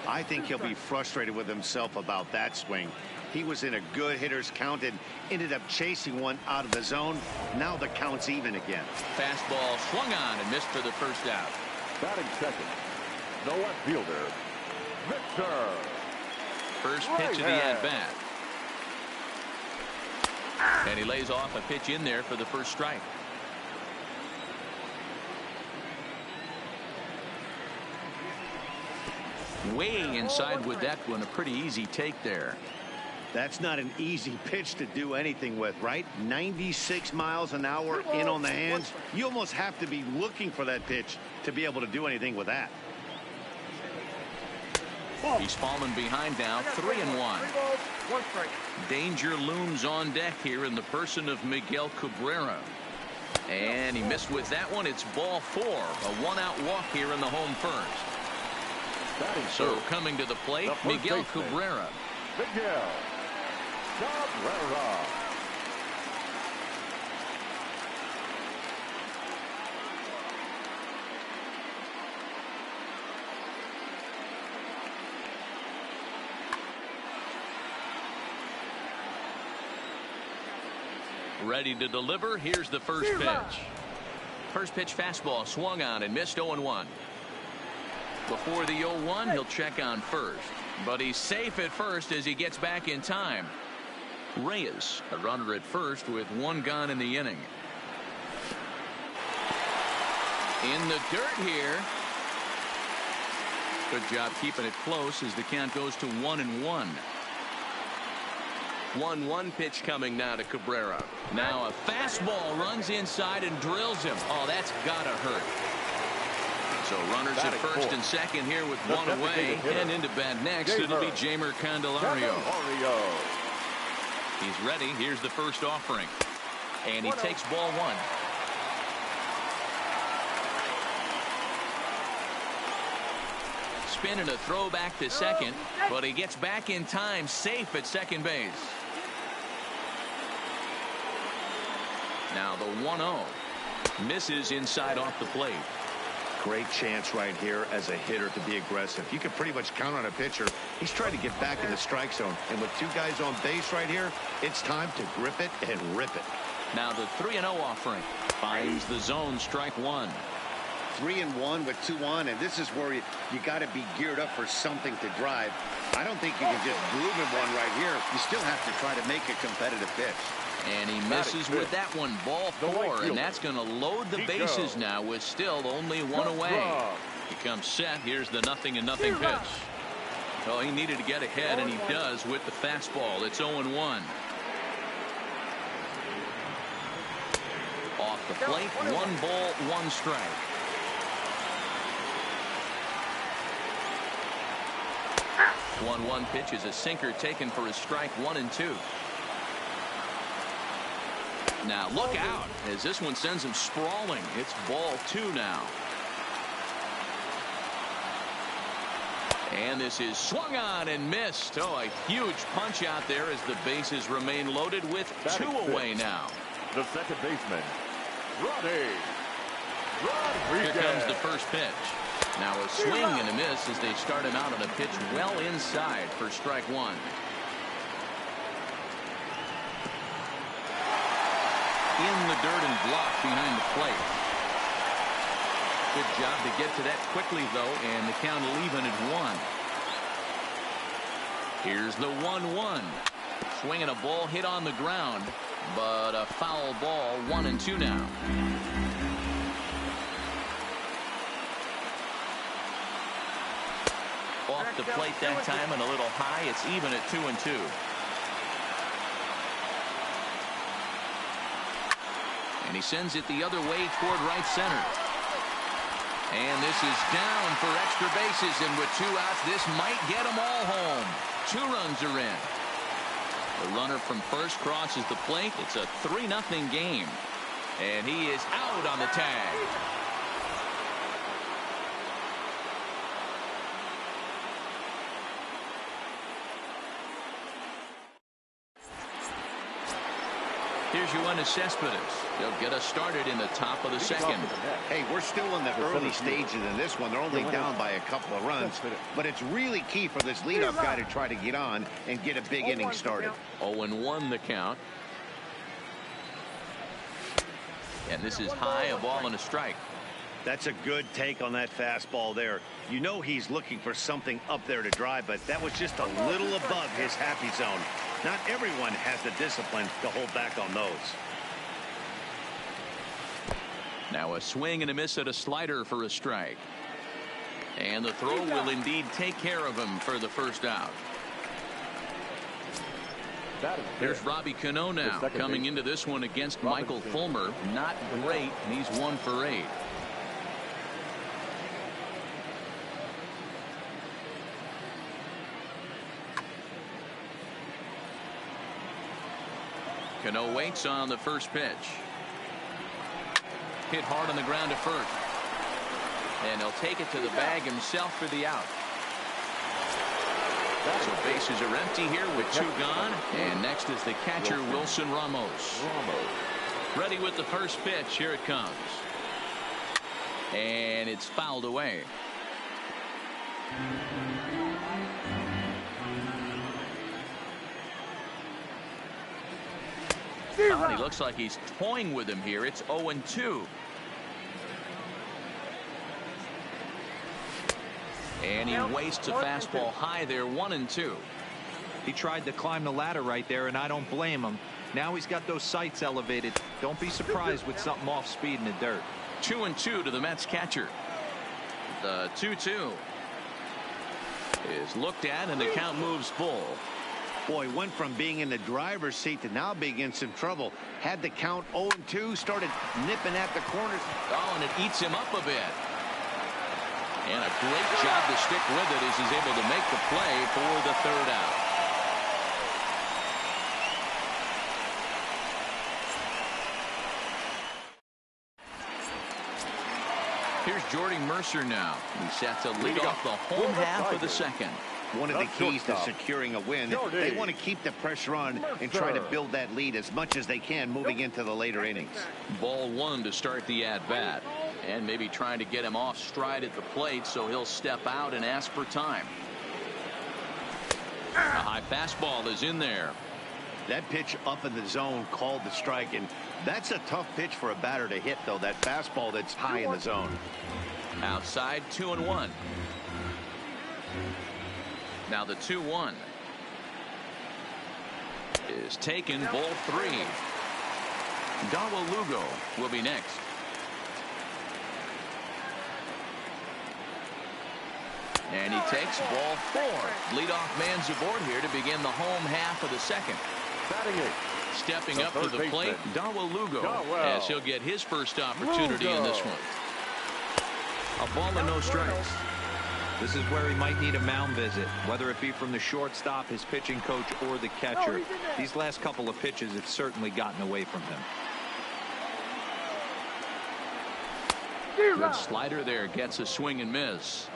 I think he'll be frustrated with himself about that swing. He was in a good hitter's count and ended up chasing one out of the zone. Now the count's even again. Fastball swung on and missed for the first out. Batting second, the left fielder, Victor. First pitch of the at-bat. And he lays off a pitch in there for the first strike. Way inside with that one. A pretty easy take there. That's not an easy pitch to do anything with, right? 96 miles an hour in on the hands. You almost have to be looking for that pitch to be able to do anything with that. He's fallen behind now, 3-1. Danger looms on deck here in the person of Miguel Cabrera. And he missed with that one. It's ball 4. A one-out walk here in the home first. So coming to the plate, Miguel Cabrera. Miguel Cabrera. Ready to deliver. Here's the first pitch. First pitch fastball swung on and missed 0-1. Before the 0-1, he'll check on first. But he's safe at first as he gets back in time. Reyes, a runner at first with one gone in the inning. In the dirt here. Good job keeping it close as the count goes to 1-1. 1-1 pitch coming now to Cabrera. Now a fastball runs inside and drills him. Oh, that's gotta hurt. So runners at first and second here with one away. And into bat next, it'll be Jamer Candelario. He's ready. Here's the first offering. And he takes ball one. Spin and a throw back to second, but he gets back in time, safe at second base. Now the 1-0 misses inside off the plate. Great chance right here as a hitter to be aggressive. You can pretty much count on a pitcher. He's trying to get back in the strike zone, and with two guys on base right here, it's time to grip it and rip it. Now the 3-0 offering finds the zone, strike one. 3-1 with 2 on, and this is where you got to be geared up for something to drive. I don't think you can just groove him one right here. You still have to try to make a competitive pitch. And he misses with that one, ball four, and that's going to load the bases now with still only one away. He comes set. Here's the 0-0 pitch. Oh, he needed to get ahead, and he does with the fastball. It's 0-1. Off the plate, 1 ball, 1 strike. The 1-1 pitch is a sinker taken for a strike, 1 and 2. Now look out as this one sends him sprawling. It's ball 2 now. And this is swung on and missed. Oh, a huge punch out there as the bases remain loaded with 2 away now. The second baseman, Rodriguez. Here comes the first pitch. Now a swing and a miss as they start him out on a pitch well inside for strike 1. In the dirt and blocked behind the plate. Good job to get to that quickly, though, and the count will even at 1. Here's the 1-1. Swinging a ball hit on the ground, but a foul ball, 1 and 2 now. Off the plate that time and a little high. It's even at 2 and 2. And he sends it the other way toward right center. And this is down for extra bases, and with 2 outs, this might get them all home. 2 runs are in. The runner from first crosses the plate. It's a 3-0 game. And he is out on the tag. Here's Yoenis Cespedes. He'll get us started in the top of the second. Hey, we're still in the early stages in this one. They're only down by a couple of runs, but it's really key for this leadoff guy to try to get on and get a big inning started. 0-1 the count. And this is high, a ball and a strike. That's a good take on that fastball there. You know he's looking for something up there to drive, but that was just a little above his happy zone. Not everyone has the discipline to hold back on those. Now a swing and a miss at a slider for a strike. And the throw will indeed take care of him for the first out. Here's Robbie Cano now coming into this one against Michael Fulmer. Not great. He's 1 for 8. Cano waits on the first pitch. Hit hard on the ground to first. And he'll take it to the bag himself for the out. So bases are empty here with 2 gone. And next is the catcher, Wilson Ramos. Ready with the first pitch. Here it comes. And it's fouled away. He looks like he's toying with him here. It's 0-2. And he wastes a fastball high there, 1-2. He tried to climb the ladder right there, and I don't blame him. Now he's got those sights elevated. Don't be surprised with something off speed in the dirt. 2-2 to the Mets catcher. The 2-2 is looked at, and the count moves full. Boy, went from being in the driver's seat to now being in some trouble. Had the count 0-2, started nipping at the corners. Oh, and it eats him up a bit. And a great job to stick with it as he's able to make the play for the third out. Here's Jordy Mercer now. He's set to lead off the home half of the second. One of the keys to securing a win, they want to keep the pressure on and try to build that lead as much as they can moving into the later innings. Ball one to start the at-bat. And maybe trying to get him off stride at the plate, so he'll step out and ask for time. A high fastball is in there. That pitch up in the zone called the strike, and that's a tough pitch for a batter to hit, though, that fastball that's high in the zone. Outside, 2-1. Now the 2-1 is taken, ball three. Dawa Lugo will be next. And he takes ball four. Leadoff man's aboard here to begin the home half of the second. Stepping up to the plate, Dawa Lugo, as he'll get his first opportunity in this one. A ball and no strikes. This is where he might need a mound visit, whether it be from the shortstop, his pitching coach, or the catcher. These last couple of pitches have certainly gotten away from him. Good slider there, gets a swing and miss.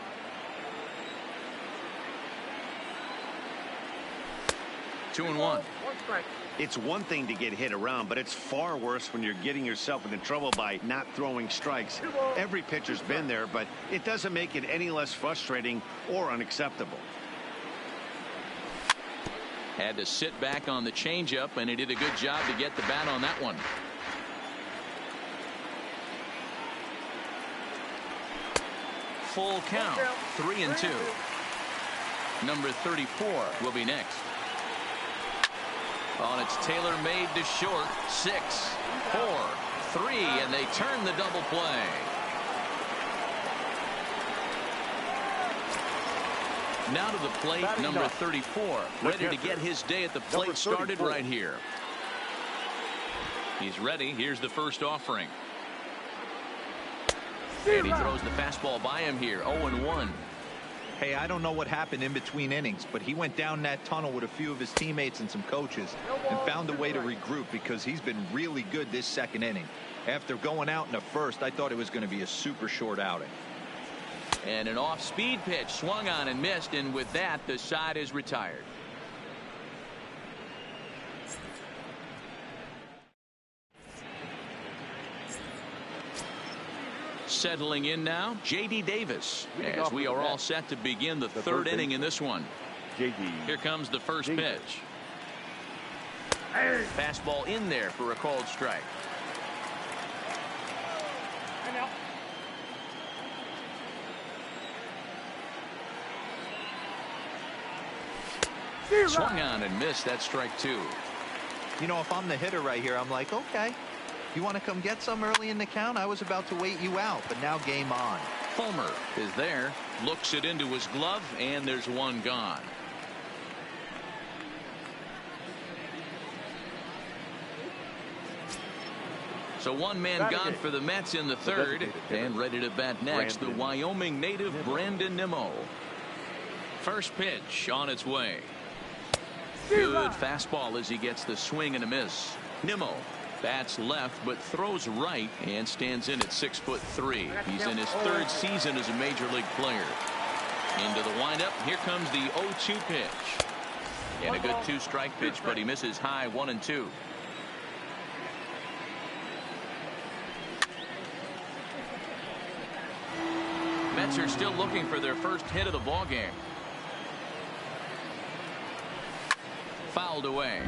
Two and one. It's one thing to get hit around, but it's far worse when you're getting yourself into trouble by not throwing strikes. Every pitcher's been there, but it doesn't make it any less frustrating or unacceptable. Had to sit back on the changeup, and he did a good job to get the bat on that one. Full count, 3-2. Number 34 will be next. On it's Taylor made to short. 6, 4, 3, and they turn the double play. Now to the plate, number 34, ready to get his day at the plate started right here. He's ready. Here's the first offering. And he throws the fastball by him here. 0-1. Hey, I don't know what happened in between innings, but he went down that tunnel with a few of his teammates and some coaches and found a way to regroup, because he's been really good this second inning. After going out in the first, I thought it was going to be a super short outing. And an off-speed pitch swung on and missed, and with that, the side is retired. Settling in now, J.D. Davis, as we are all set to begin the third inning in this one. Here comes the first pitch. Fastball in there for a called strike. Swung on and missed. That strike two. You know, if I'm the hitter right here, I'm like, okay, you want to come get some early in the count? I was about to wait you out, but now game on. Fulmer is there, looks it into his glove, and there's one gone. So one man gone for the Mets in the third, and ready to bat next, the Wyoming native Brandon Nimmo. First pitch on its way. Good fastball as he gets the swing and a miss. Nimmo bats left but throws right and stands in at 6'3". He's in his third season as a major league player. Into the windup. Here comes the 0-2 pitch. And a good two-strike pitch, but he misses high, 1-2. Mets are still looking for their first hit of the ballgame. Fouled away.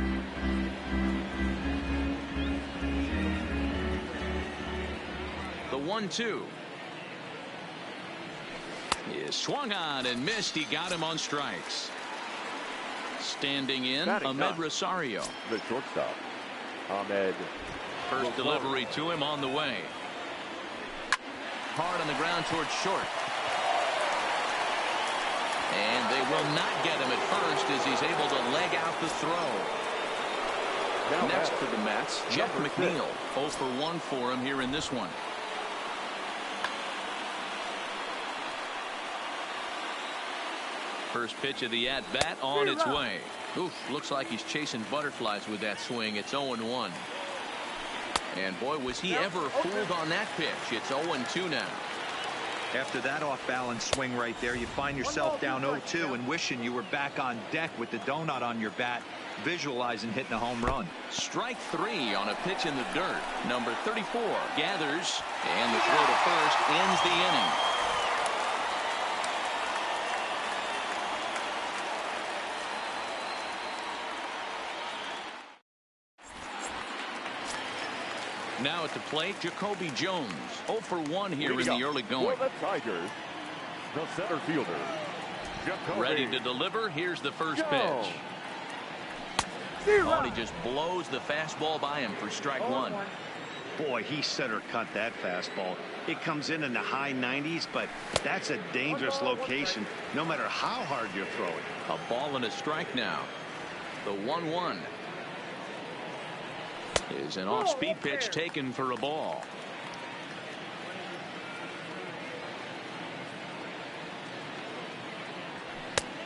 The 1-2. He swung on and missed. He got him on strikes. Standing in, Ahmed Rosario. The shortstop, Ahmed. First delivery to him on the way. Hard on the ground towards short. And they will not get him at first as he's able to leg out the throw. Now Next for the Mets, Jeff number McNeil. 6. 0 for 1 for him here in this one. First pitch of the at-bat on its way. Oof, looks like he's chasing butterflies with that swing. It's 0-1. And boy, was he ever fooled on that pitch. It's 0-2 now. After that off-balance swing right there, you find yourself down 0-2 and wishing you were back on deck with the donut on your bat, visualizing hitting a home run. Strike 3 on a pitch in the dirt. Number 34 gathers, and the throw to first ends the inning. Now at the plate, Jacoby Jones. 0 for 1 here in the early going. For the Tigers, the center fielder, Jacoby. Ready to deliver. Here's the first pitch. Oh, he just blows the fastball by him for strike 1. Boy, he center cut that fastball. It comes in the high 90s, but that's a dangerous location no matter how hard you're throwing. A ball and a strike now. The 1-1 is an off-speed pitch taken for a ball.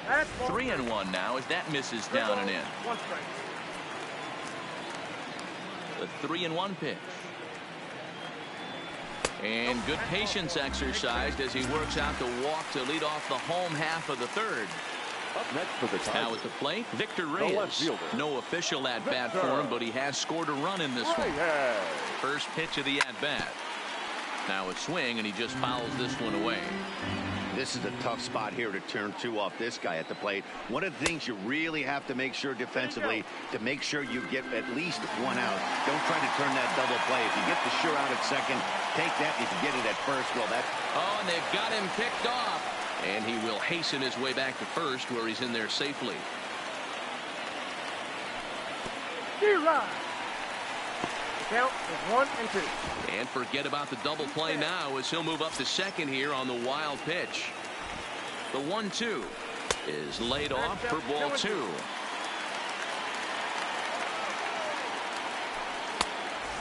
That's 3-1 now as that misses down and in. The 3-1 pitch. And good patience exercised as he works out the walk to lead off the home half of the third. Up next for the Tigers. Now at the plate, Victor left Reyes. fielder. No official at-bat for him, but he has scored a run in this one. First pitch of the at-bat. Now a swing, and he just fouls this one away. This is a tough spot here to turn 2 off this guy at the plate. One of the things you really have to make sure defensively to make sure you get at least 1 out. Don't try to turn that double play. If you get the sure out at second, take that. If you get it at first, well, that. Oh, and they've got him picked off. And he will hasten his way back to first where he's in there safely. Count is 1 and 2. And forget about the double play now as he'll move up to second here on the wild pitch. The 1-2 is laid off for ball 2.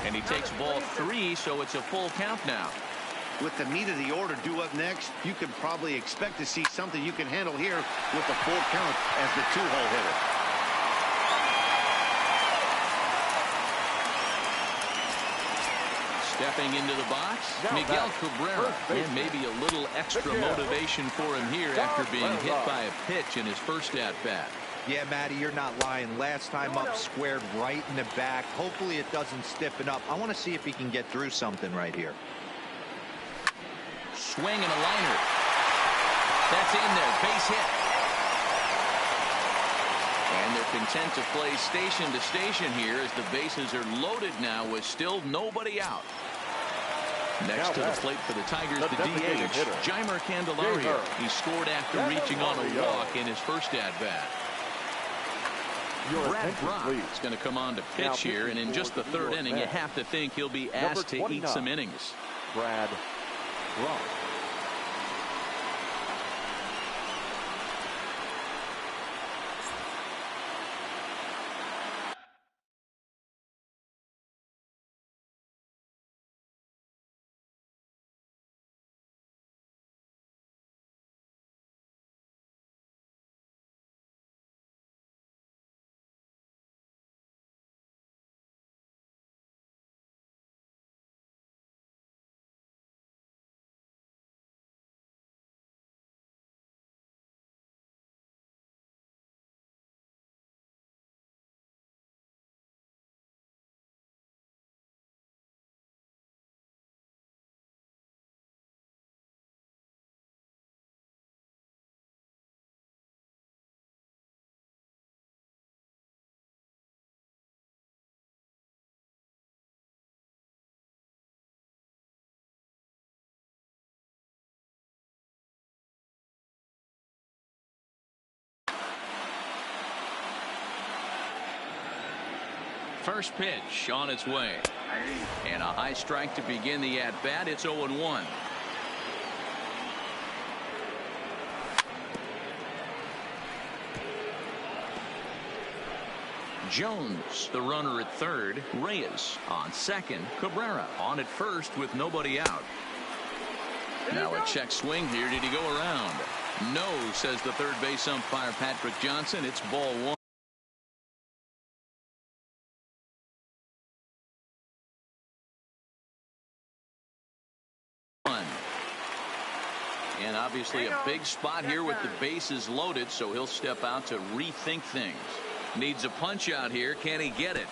And he takes ball 3, so it's a full count now. With the meat of the order due up next, you can probably expect to see something you can handle here with the full count as the 2-hole hitter. Stepping into the box, Miguel Cabrera. And maybe a little extra motivation for him here after being hit by a pitch in his first at-bat. Yeah, Matty, you're not lying. Last time up, squared right in the back. Hopefully it doesn't stiffen up. I want to see if he can get through something right here. Swing and a liner. That's in there. Base hit. And they're content to play station to station here as the bases are loaded now with still nobody out. Next to the plate for the Tigers, the DH, Jeimer Candelario. He scored after reaching on a walk in his first at-bat. Brad Brock is going to come on to pitch here, and in just the third inning, you have to think he'll be asked to eat some innings. Brad Brock. First pitch on its way. And a high strike to begin the at-bat. It's 0-1. Jones, the runner at third. Reyes on second. Cabrera on at first with nobody out. Now a check swing here. Did he go around? No, says the third base umpire Patrick Johnson. It's ball one. And obviously a big spot here with the bases loaded, so he'll step out to rethink things. Needs a punch out here. Can he get it?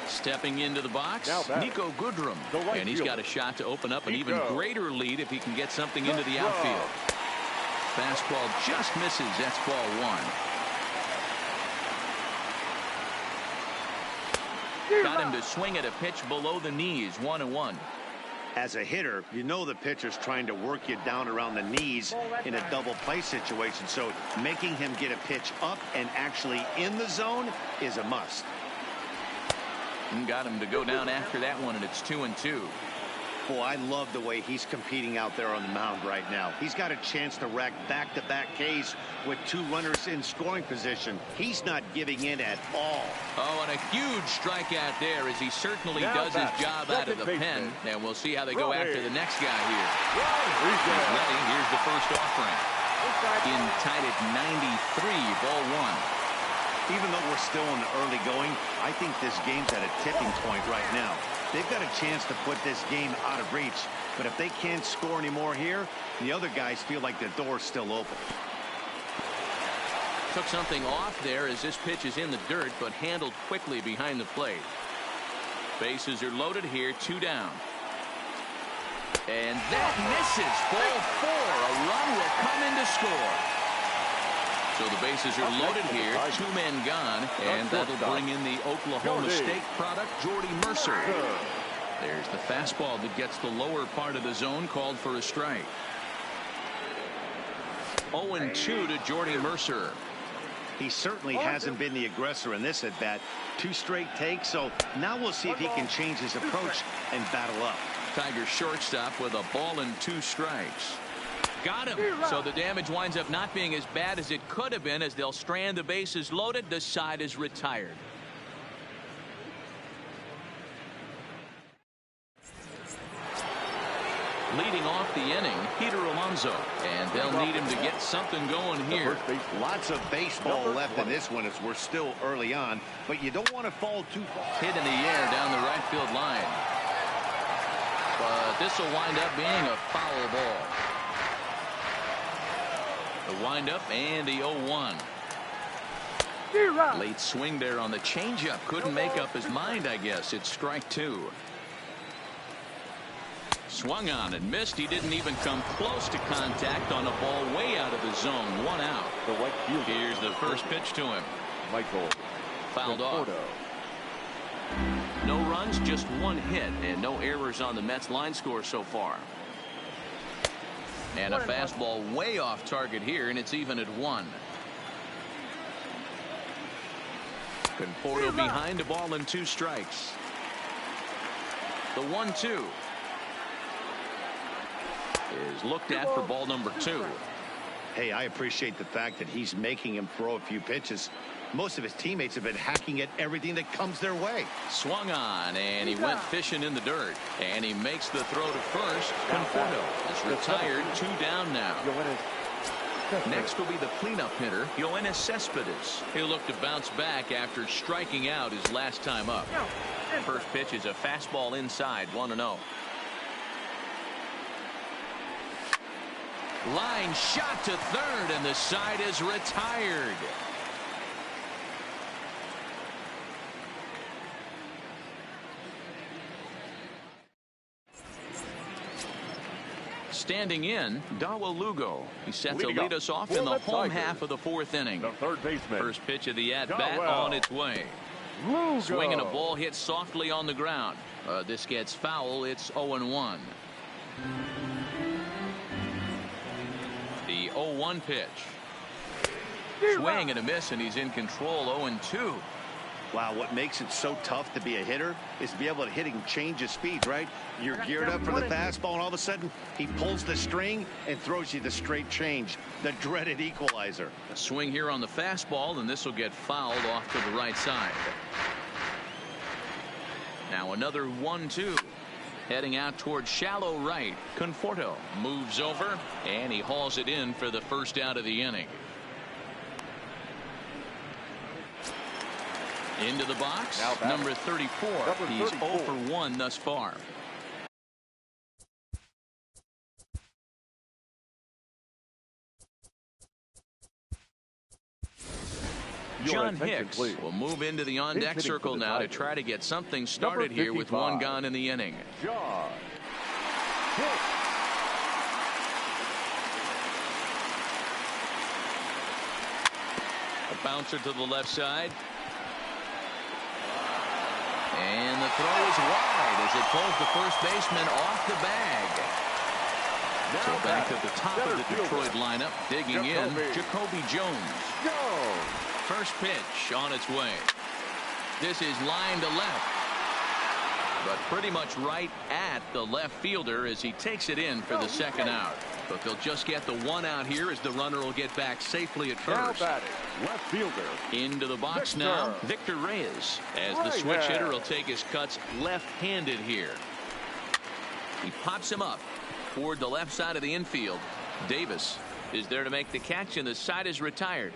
Stepping into the box, Nico Goodrum. And he's got a shot to open up an even greater lead if he can get something into the outfield. Fastball just misses. That's ball one. Got him to swing at a pitch below the knees. 1-1. As a hitter, you know the pitcher's trying to work you down around the knees in a double play situation. So making him get a pitch up and actually in the zone is a must. And got him to go down after that one, and it's 2-2. Boy, I love the way he's competing out there on the mound right now. He's got a chance to rack back-to-back Ks with two runners in scoring position. He's not giving in at all. Oh, and a huge strikeout there as he certainly does his job out of the pen. And we'll see how they go after the next guy here. He's ready. Here's the first offering. In tied at 93, ball one. Even though we're still in the early going, I think this game's at a tipping point right now. They've got a chance to put this game out of reach. But if they can't score anymore here, the other guys feel like the door's still open. Took something off there as this pitch is in the dirt, but handled quickly behind the plate. Bases are loaded here, 2 down. And that misses. Ball 4. A run will come in to score. So the bases are loaded here, 2 men gone, and that'll bring in the Oklahoma State product, Jordy Mercer. There's the fastball that gets the lower part of the zone, called for a strike. 0-2 to Jordy Mercer. He certainly hasn't been the aggressor in this at bat. 2 straight takes, so now we'll see if he can change his approach and battle up. Tiger shortstop with a ball and 2 strikes. Got him. So the damage winds up not being as bad as it could have been as they'll strand the bases loaded. The side is retired. Leading off the inning, Peter Alonso. And they'll need him to get something going here. Lots of baseball left in this one as we're still early on. But you don't want to fall too far. Hit in the air down the right field line. But this will wind up being a foul ball. The windup and the 0-1. Late swing there on the changeup. Couldn't make up his mind, I guess. It's strike 2. Swung on and missed. He didn't even come close to contact on a ball way out of the zone. 1 out. Here's the first pitch to him. Fouled off. No runs, just 1 hit, and no errors on the Mets line score so far. And a fastball way off target here, and it's even at 1. Conforto behind a ball and 2 strikes. The 1-2 is looked at for ball number 2. Hey, I appreciate the fact that he's making him throw a few pitches. Most of his teammates have been hacking at everything that comes their way. Swung on, and he went fishing in the dirt. And he makes the throw to first. Conforto is retired. 2 down now. Next will be the cleanup hitter, Yoenis Cespedes. He'll look to bounce back after striking out his last time up. First pitch is a fastball inside, 1-0. Line shot to third, and the side is retired. Standing in, Dawa Lugo. He set to lead us off in the home half of the 4th inning. The third baseman. First pitch of the at-bat on its way. Lugo. Swinging a ball hit softly on the ground. This gets foul. It's 0-1. The 0-1 pitch. Swing and a miss, and he's in control. 0-2. Wow, what makes it so tough to be a hitter is to be able to hit and change his speed, right? You're geared up for the fastball, and all of a sudden, he pulls the string and throws you the straight change, the dreaded equalizer. A swing here on the fastball, and this will get fouled off to the right side. Now another 1-2. Heading out towards shallow right. Conforto moves over, and he hauls it in for the first out of the inning. Into the box, number 34. He's 0 for 1 thus far. John Hicks will move into the on-deck circle now to try to get something started here with one gone in the inning. John Hicks. A bouncer to the left side. And the throw is wide as it pulls the first baseman off the bag. So back at the top of the Detroit lineup, digging in, Jacoby Jones. First pitch on its way. This is line to left, but pretty much right at the left fielder as he takes it in for the second out. But they'll just get the one out here as the runner will get back safely at first. Now batting, left fielder. Into the box now, Victor Reyes, as the switch hitter will take his cuts left-handed here. He pops him up toward the left side of the infield. Davis is there to make the catch, and the side is retired.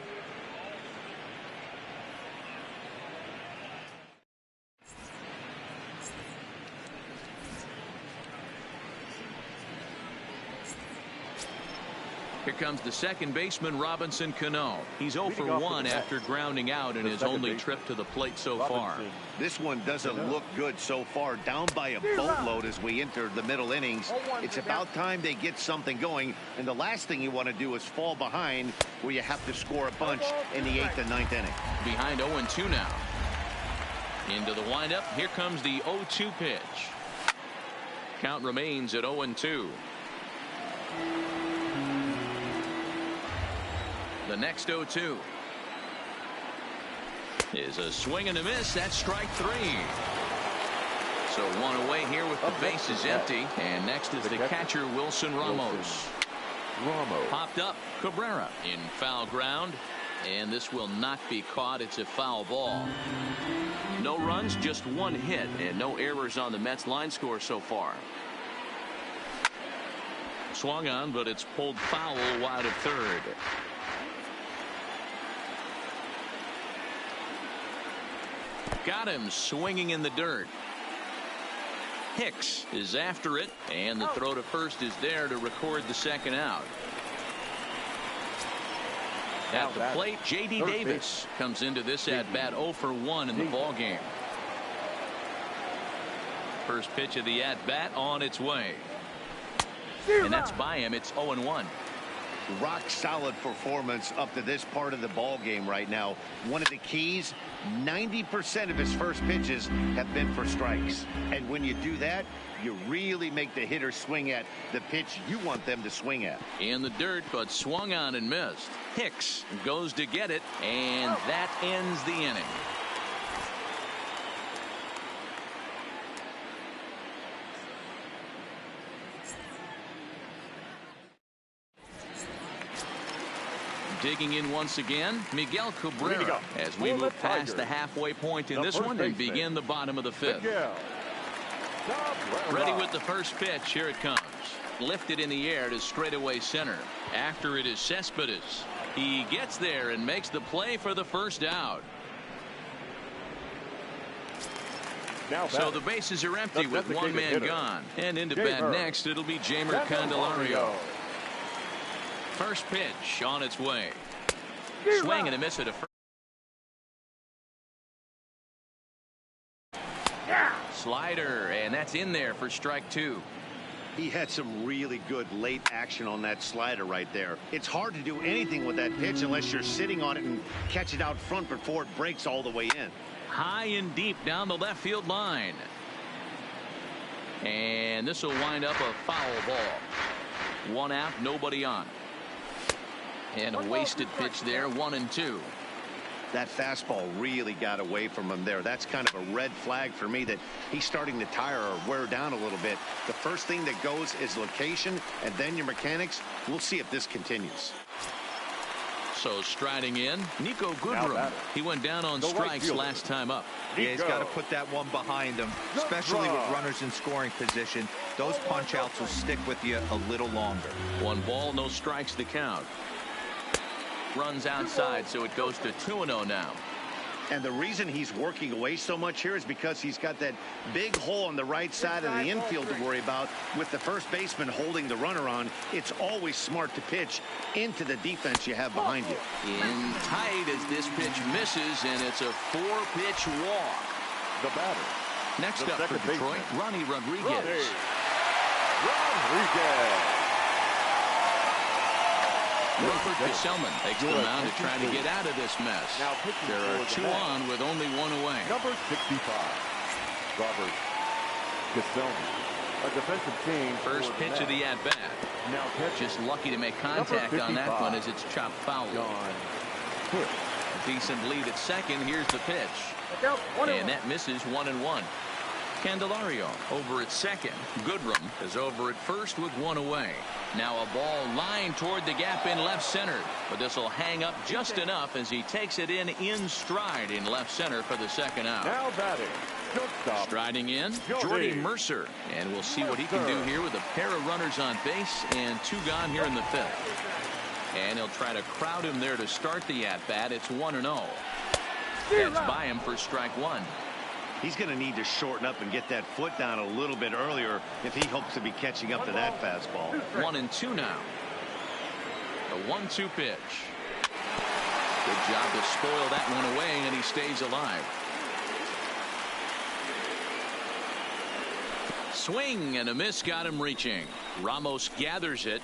Here comes the second baseman, Robinson Cano. He's 0 for 1 after grounding out in his only trip to the plate so far. This one doesn't look good so far. Down by a boatload as we enter the middle innings. It's about time they get something going. And the last thing you want to do is fall behind where you have to score a bunch in the 8th and 9th inning. Behind 0-2 now. Into the windup. Here comes the 0-2 pitch. Count remains at 0-2. The next 0-2 is a swing and a miss. That's strike 3. So one away here with the bases empty. And next is the catcher, Wilson Ramos. Popped up Cabrera in foul ground. And this will not be caught. It's a foul ball. No runs, just one hit, and no errors on the Mets line score so far. Swung on, but it's pulled foul wide of third. Got him swinging in the dirt. Hicks is after it, and the throw to first is there to record the second out. At the plate, J.D. Davis comes into this at bat 0 for 1 in the ball game. First pitch of the at bat on its way, and that's by him. It's 0-1. Rock solid performance up to this part of the ball game right now. One of the keys, 90% of his first pitches have been for strikes. And when you do that, you really make the hitter swing at the pitch you want them to swing at. In the dirt, but swung on and missed. Hicks goes to get it, and that ends the inning. Digging in once again, Miguel Cabrera, as we move past the halfway point in this one and begin the bottom of the fifth. Ready with the first pitch. Here it comes. Lifted in the air to straightaway center. After it is Cespedes. He gets there and makes the play for the first out. So the bases are empty with one man gone. And into bat next, it'll be Jamer Candelario. First pitch on its way. Swing and a miss at a first. Slider, and that's in there for strike 2. He had some really good late action on that slider right there. It's hard to do anything with that pitch unless you're sitting on it and catch it out front before it breaks all the way in. High and deep down the left field line. And this will wind up a foul ball. One out, nobody on. And a wasted pitch there, 1-2. That fastball really got away from him there. That's kind of a red flag for me that he's starting to tire or wear down a little bit. The first thing that goes is location and then your mechanics. We'll see if this continues. So striding in, Nico Goodrum. He went down on strikes last time up. Yeah, he's got to put that one behind him, especially with runners in scoring position. Those punch outs will stick with you a little longer. 1 ball, no strikes the count. Runs outside, so it goes to 2-0 now. And the reason he's working away so much here is because he's got that big hole on the right side of the infield to worry about. With the first baseman holding the runner on, it's always smart to pitch into the defense you have behind you. In tight as this pitch misses, and it's a 4-pitch walk. The batter. Next up for Detroit, Ronnie Rodriguez. Robert Gesellman takes the mound to try to get out of this mess. There are 2 on with only 1 away. Number 65, Robert Gesellman. A defensive change. First pitch of the at-bat. Just lucky to make contact on that one as it's chopped foul. A decent lead at second. Here's the pitch. And that misses 1-1. Candelario over at second. Goodrum is over at first with 1 away. Now a ball lined toward the gap in left center, but this will hang up just enough as he takes it in stride in left center for the second out. Now batting, striding in, Jordy Mercer, and we'll see what he can do here with a pair of runners on base and 2 gone here in the 5th. And he'll try to crowd him there to start the at bat. It's 1-0. That's by him for strike 1. He's going to need to shorten up and get that foot down a little bit earlier if he hopes to be catching up to that fastball. 1-2 now. A 1-2 pitch. Good job to spoil that one away, and he stays alive. Swing and a miss got him reaching. Ramos gathers it.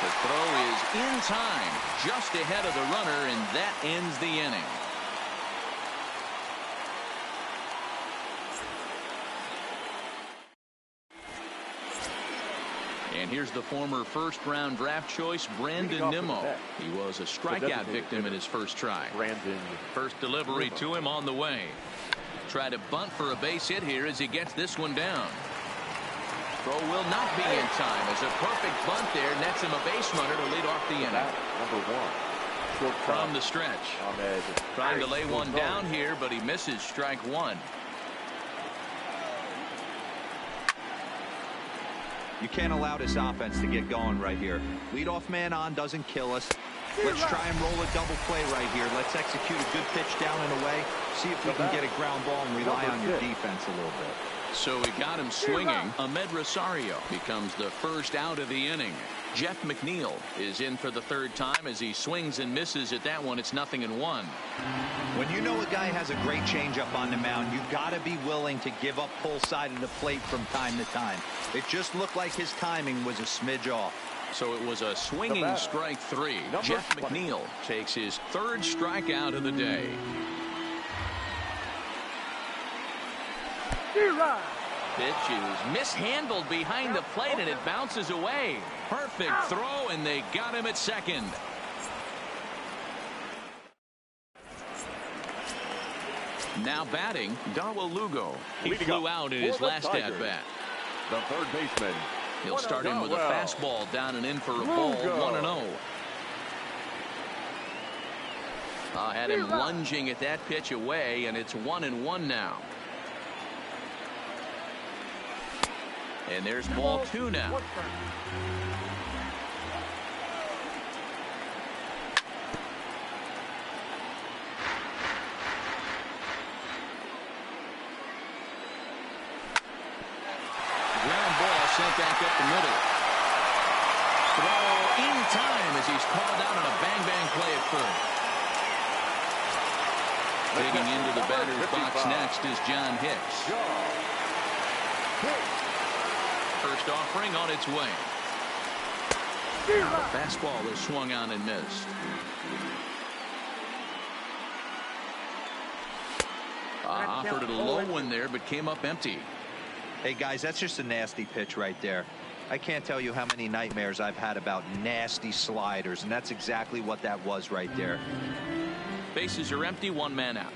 The throw is in time, just ahead of the runner, and that ends the inning. And here's the former first-round draft choice, Brandon Nimmo. He was a strikeout victim in his first try. First delivery to him on the way. Try to bunt for a base hit here as he gets this one down. Throw will not be in time as a perfect bunt there nets him a base runner to lead off the inning. Number 1. From the stretch. Trying to lay one down here, but he misses strike 1. You can't allow this offense to get going right here. Leadoff man on doesn't kill us. Let's try and roll a double play right here. Let's execute a good pitch down and away. See if we can get a ground ball and rely on your defense a little bit. So we got him swinging. Ahmed Rosario becomes the first out of the inning. Jeff McNeil is in for the 3rd time as he swings and misses at that one. It's 0-1. When you know a guy has a great changeup on the mound, you've got to be willing to give up pull side of the plate from time to time. It just looked like his timing was a smidge off. So it was a swinging strike 3. Jeff McNeil takes his 3rd strikeout of the day. Pitch is mishandled behind the plate and it bounces away. Perfect throw, and they got him at second. Now batting, Darwell Lugo. He flew out in his last at bat. The 3rd baseman. He'll start in with a fastball down and in for a ball. 1-0. Had him lunging at that pitch away, and it's 1-1 now. And there's ball 2 now. Ground ball sent back up the middle. Throw in time as he's called out on a bang-bang play at first. Digging into the batter's box next is John Hicks. First offering on its way. The fastball is swung on and missed. Offered it a low one there, but came up empty. Hey, guys, that's just a nasty pitch right there. I can't tell you how many nightmares I've had about nasty sliders, and that's exactly what that was right there. Bases are empty, one man out.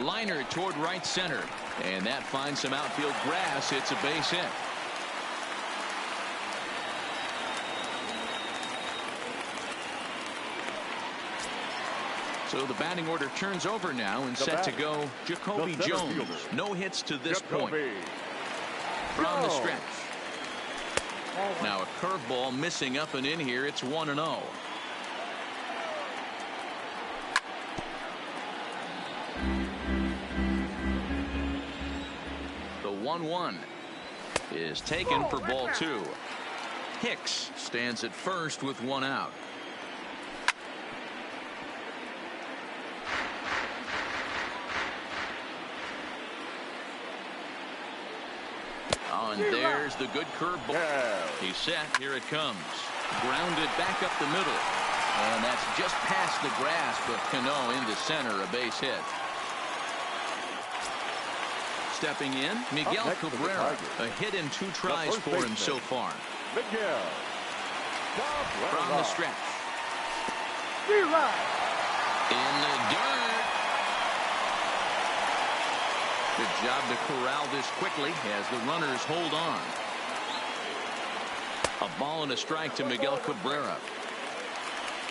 Liner toward right center, and that finds some outfield grass. It's a base hit. So the batting order turns over now and set to go Jacoby Jones. No hits to this point. From the stretch. Now a curveball missing up and in here. It's 1-0. The 1-1 is taken for ball 2. Hicks stands at first with one out. And there's the good curveball. He's set. Here it comes. Grounded back up the middle. And that's just past the grasp of Cano into center. A base hit. Stepping in, Miguel Cabrera. A hit in 2 tries for him so far. From the stretch. In the dirt. Good job to corral this quickly as the runners hold on. A ball and a strike to Miguel Cabrera.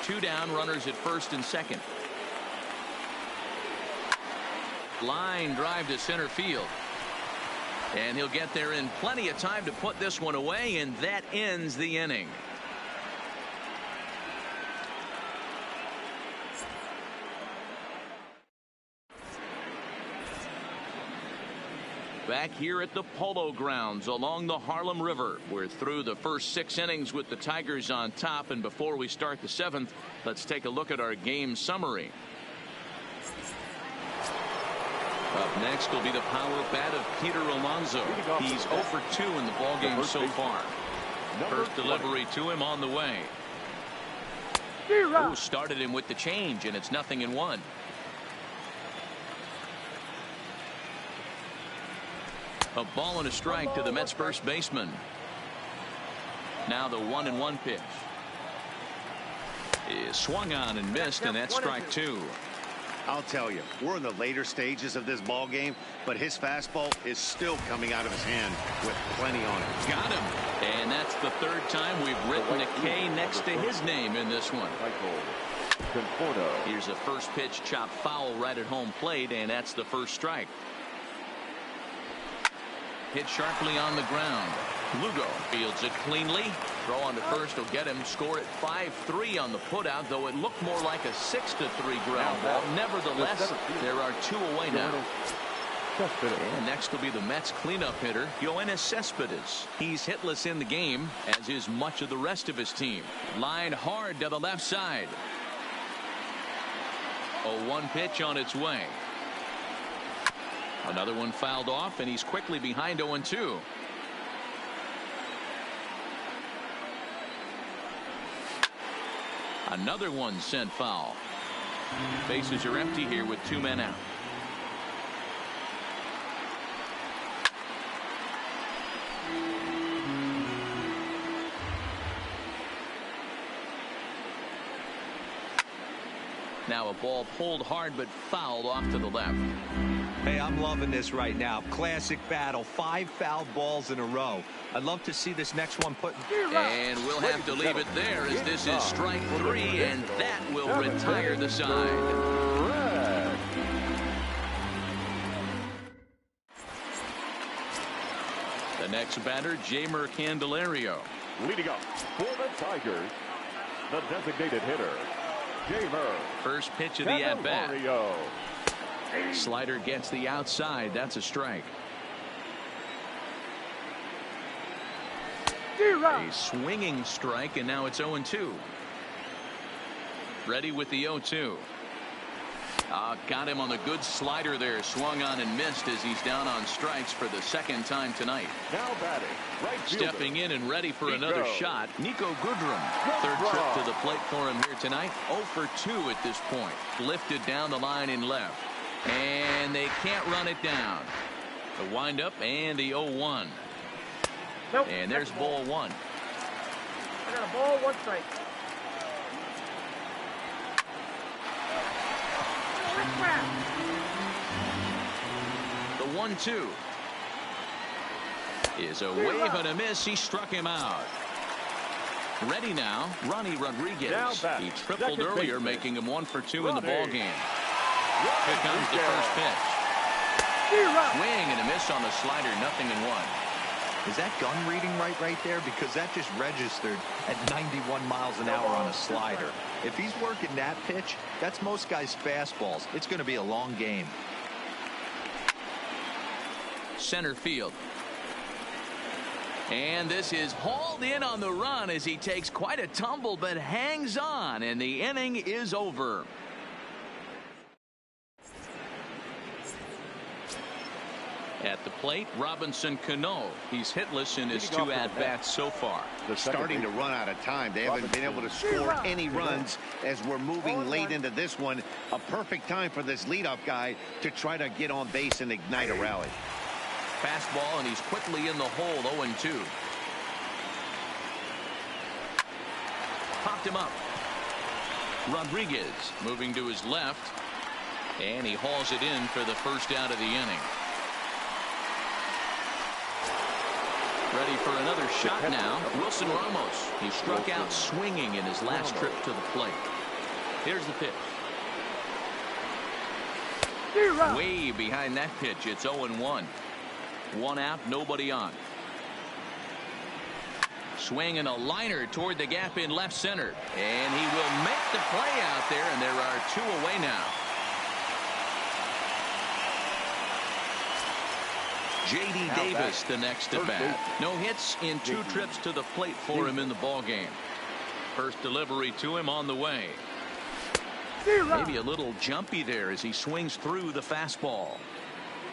2 down, runners at first and second. Line drive to center field. And he'll get there in plenty of time to put this one away, and that ends the inning. Back here at the Polo Grounds along the Harlem River. We're through the first 6 innings with the Tigers on top, and before we start the 7th, let's take a look at our game summary. Up next will be the power bat of Peter Alonso. He's 0 for 2 in the ballgame so far. First delivery to him on the way. Oh, started him with the change, and it's 0-1. A ball and a strike to the Mets first baseman. Now the 1-1 pitch is swung on and missed, and that's strike 2. I'll tell you, we're in the later stages of this ball game, but his fastball is still coming out of his hand with plenty on it. Got him. And that's the 3rd time we've written a K next to his name in this one. Here's a first pitch chopped foul right at home plate, and that's the first strike. Hit sharply on the ground. Lugo fields it cleanly. Throw on to first will get him. Score at 5-3 on the putout, though it looked more like a 6-3 ground ball. Nevertheless, there are 2 away now. And next will be the Mets cleanup hitter, Yoenis Cespedes. He's hitless in the game, as is much of the rest of his team. Line hard to the left side. A 1 pitch on its way. Another one fouled off, and he's quickly behind 0-2. Another one sent foul. Bases are empty here with 2 men out. Now a ball pulled hard but fouled off to the left. Hey, I'm loving this right now. Classic battle. 5 fouled balls in a row. I'd love to see this next one put. And we'll have to leave it there, as this is strike 3, and that will retire the side. The next batter, Jeimer Candelario. Leading up for the Tigers, the designated hitter, Jeimer. First pitch of the at-bat. Slider gets the outside. That's a strike. A swinging strike, and now it's 0-2. Ready with the 0-2. Got him on the good slider there. Swung on and missed as he's down on strikes for the 2nd time tonight. Now batting, right fielder. Stepping in and ready for another shot, Nico Goodrum. 3rd trip to the plate for him here tonight. 0 for 2 at this point. Lifted down the line in left. And they can't run it down. The windup and the 0-1. Nope. And there's ball one. I got a ball, 1 strike. The 1-2 is a wave and a miss. He struck him out. Ready now, Ronnie Rodriguez. He tripled earlier, making him 1 for 2 in the ball game. Here comes the first pitch. Swing and a miss on the slider, 0-1. Is that gun reading right there? Because that just registered at 91 miles an hour on a slider. If he's working that pitch, that's most guys' fastballs. It's going to be a long game. Center field. And this is hauled in on the run as he takes quite a tumble but hangs on, and the inning is over. At the plate, Robinson Cano. He's hitless in his 2 at-bats so far. They're starting to run out of time. They haven't been able to score any runs as we're moving late into this one. A perfect time for this leadoff guy to try to get on base and ignite a rally. Fastball, and he's quickly in the hole, 0-2. Popped him up. Rodriguez moving to his left, and he hauls it in for the first out of the inning. Ready for another shot now. Wilson Ramos. He struck out swinging in his last trip to the plate. Here's the pitch. Way behind that pitch. It's 0-1. 1 out, nobody on. Swing and a liner toward the gap in left center. And he will make the play out there, and there are 2 away now. J.D. Davis, the next at bat. No hits in 2 trips to the plate for him in the ball game. First delivery to him on the way. Maybe a little jumpy there as he swings through the fastball.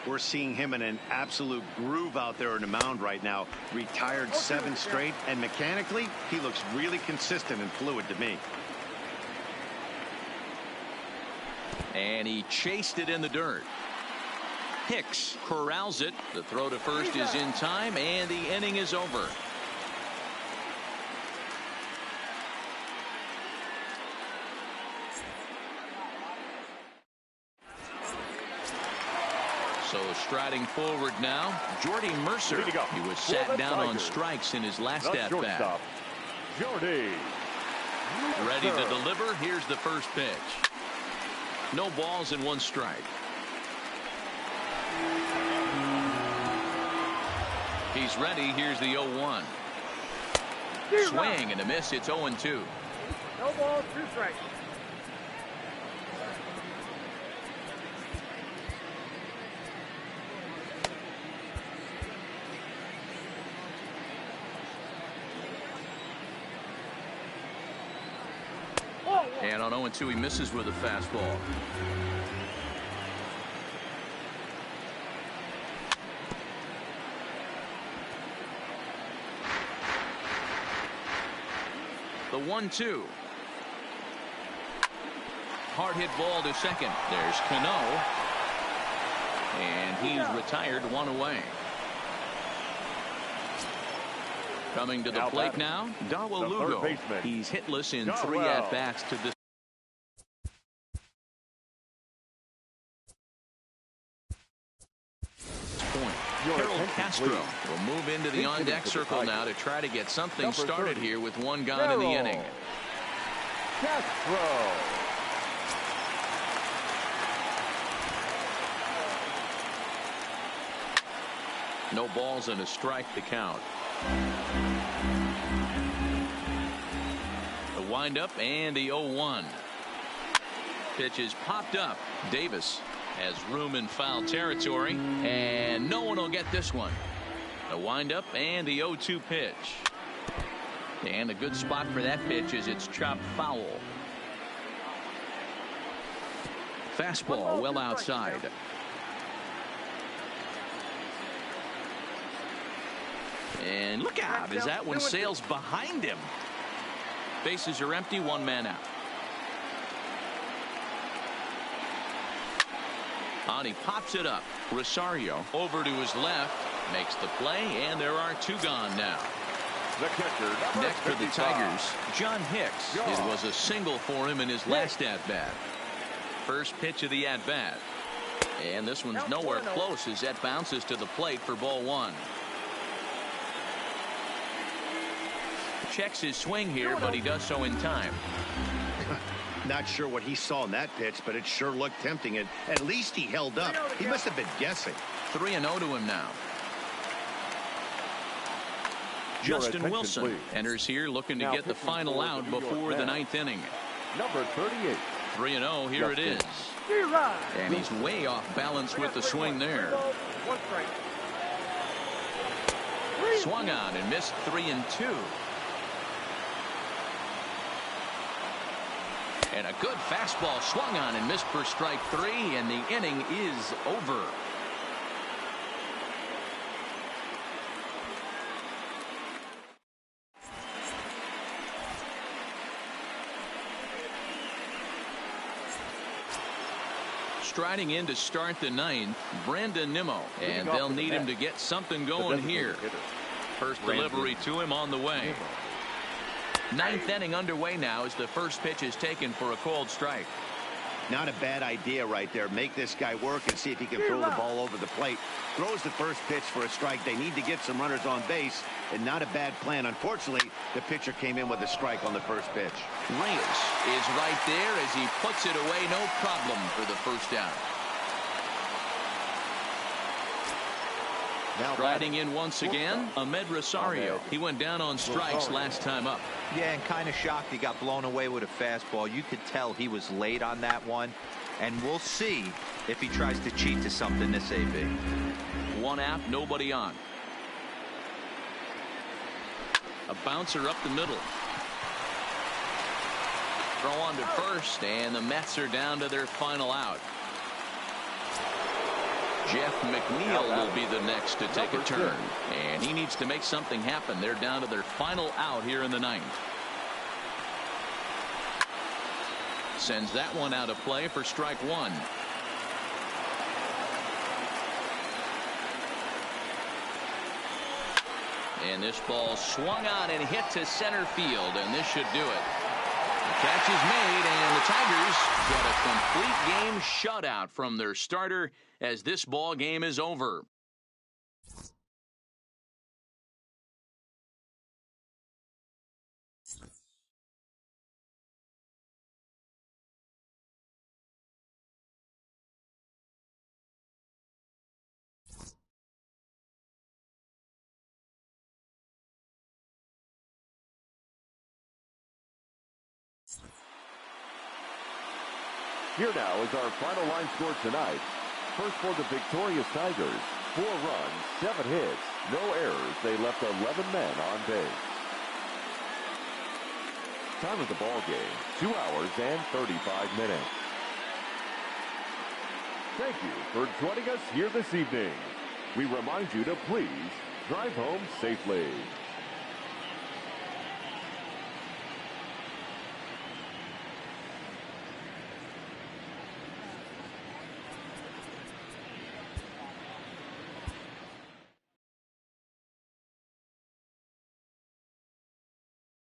We're seeing him in an absolute groove out there on the mound right now. Retired 7 straight, and mechanically, he looks really consistent and fluid to me. And he chased it in the dirt. Hicks corrals it. The throw to first is in time, and the inning is over. So striding forward now, Jordy Mercer. He was sat down on strikes in his last at-bat. Jordy. Ready to deliver. Here's the first pitch. No balls and 1 strike. He's ready. Here's the 0-1. Swing and a miss. It's 0-2. No balls, 2 strikes. And on 0-2, he misses with a fastball. The 1-2. Hard hit ball to second. There's Cano. And he's retired, 1 away. Coming to the plate now, Dawa Lugo. He's hitless in 3 at-bats to this point. Harold Castro will move into the on-deck circle now to try to get something started here with 1 gone in the inning. Castro. No balls and a strike to count. The windup and the 0-1. Pitch is popped up. Davis has room in foul territory, and no one will get this one. The windup and the 0-2 pitch. And a good spot for that pitch is it's chopped foul. Fastball well outside. And look out as that one sails behind him. Bases are empty, 1 man out. On he pops it up. Rosario over to his left. Makes the play, and there are two gone now. The catcher, next for the 55. Tigers, John Hicks. It was a single for him in his last at-bat. First pitch of the at-bat. And this one's nowhere close as that bounces to the plate for ball one. Checks his swing here, but he does so in time. Not sure what he saw in that pitch, but it sure looked tempting. And at least he held up. He must have been guessing. 3-0 to him now. Justin Wilson please. Enters here looking to get the final out before the ninth inning. Number 38. 3-0, here it is. And he's way off balance with the swing there. Swung on and missed 3-2. And a good fastball swung on and missed for strike 3, and the inning is over. Striding in to start the ninth, Brandon Nimmo, and they'll need him to get something going here. First delivery to him on the way. Ninth inning underway now as the first pitch is taken for a called strike. Not a bad idea right there. Make this guy work and see if he can throw the ball over the plate. Throws the first pitch for a strike. They need to get some runners on base, and not a bad plan. Unfortunately, the pitcher came in with a strike on the first pitch. Reyes is right there as he puts it away, no problem for the first down. Now riding in once again, Ahmed Rosario. He went down on strikes last time up. Yeah, and kind of shocked he got blown away with a fastball. You could tell he was late on that one, and we'll see if he tries to cheat to something this AB. One out, nobody on. A bouncer up the middle. Throw on to first, and the Mets are down to their final out. Jeff McNeil will be the next to take a turn, and he needs to make something happen. They're down to their final out here in the ninth. Sends that one out of play for strike one. And this ball swung on and hit to center field, and this should do it. The catch is made, and the Tigers get a complete game shutout from their starter as this ball game is over. Here now is our final line score tonight. First for the victorious Tigers, 4 runs, 7 hits, no errors. They left 11 men on base. Time of the ball game, 2 hours and 35 minutes. Thank you for joining us here this evening. We remind you to please drive home safely.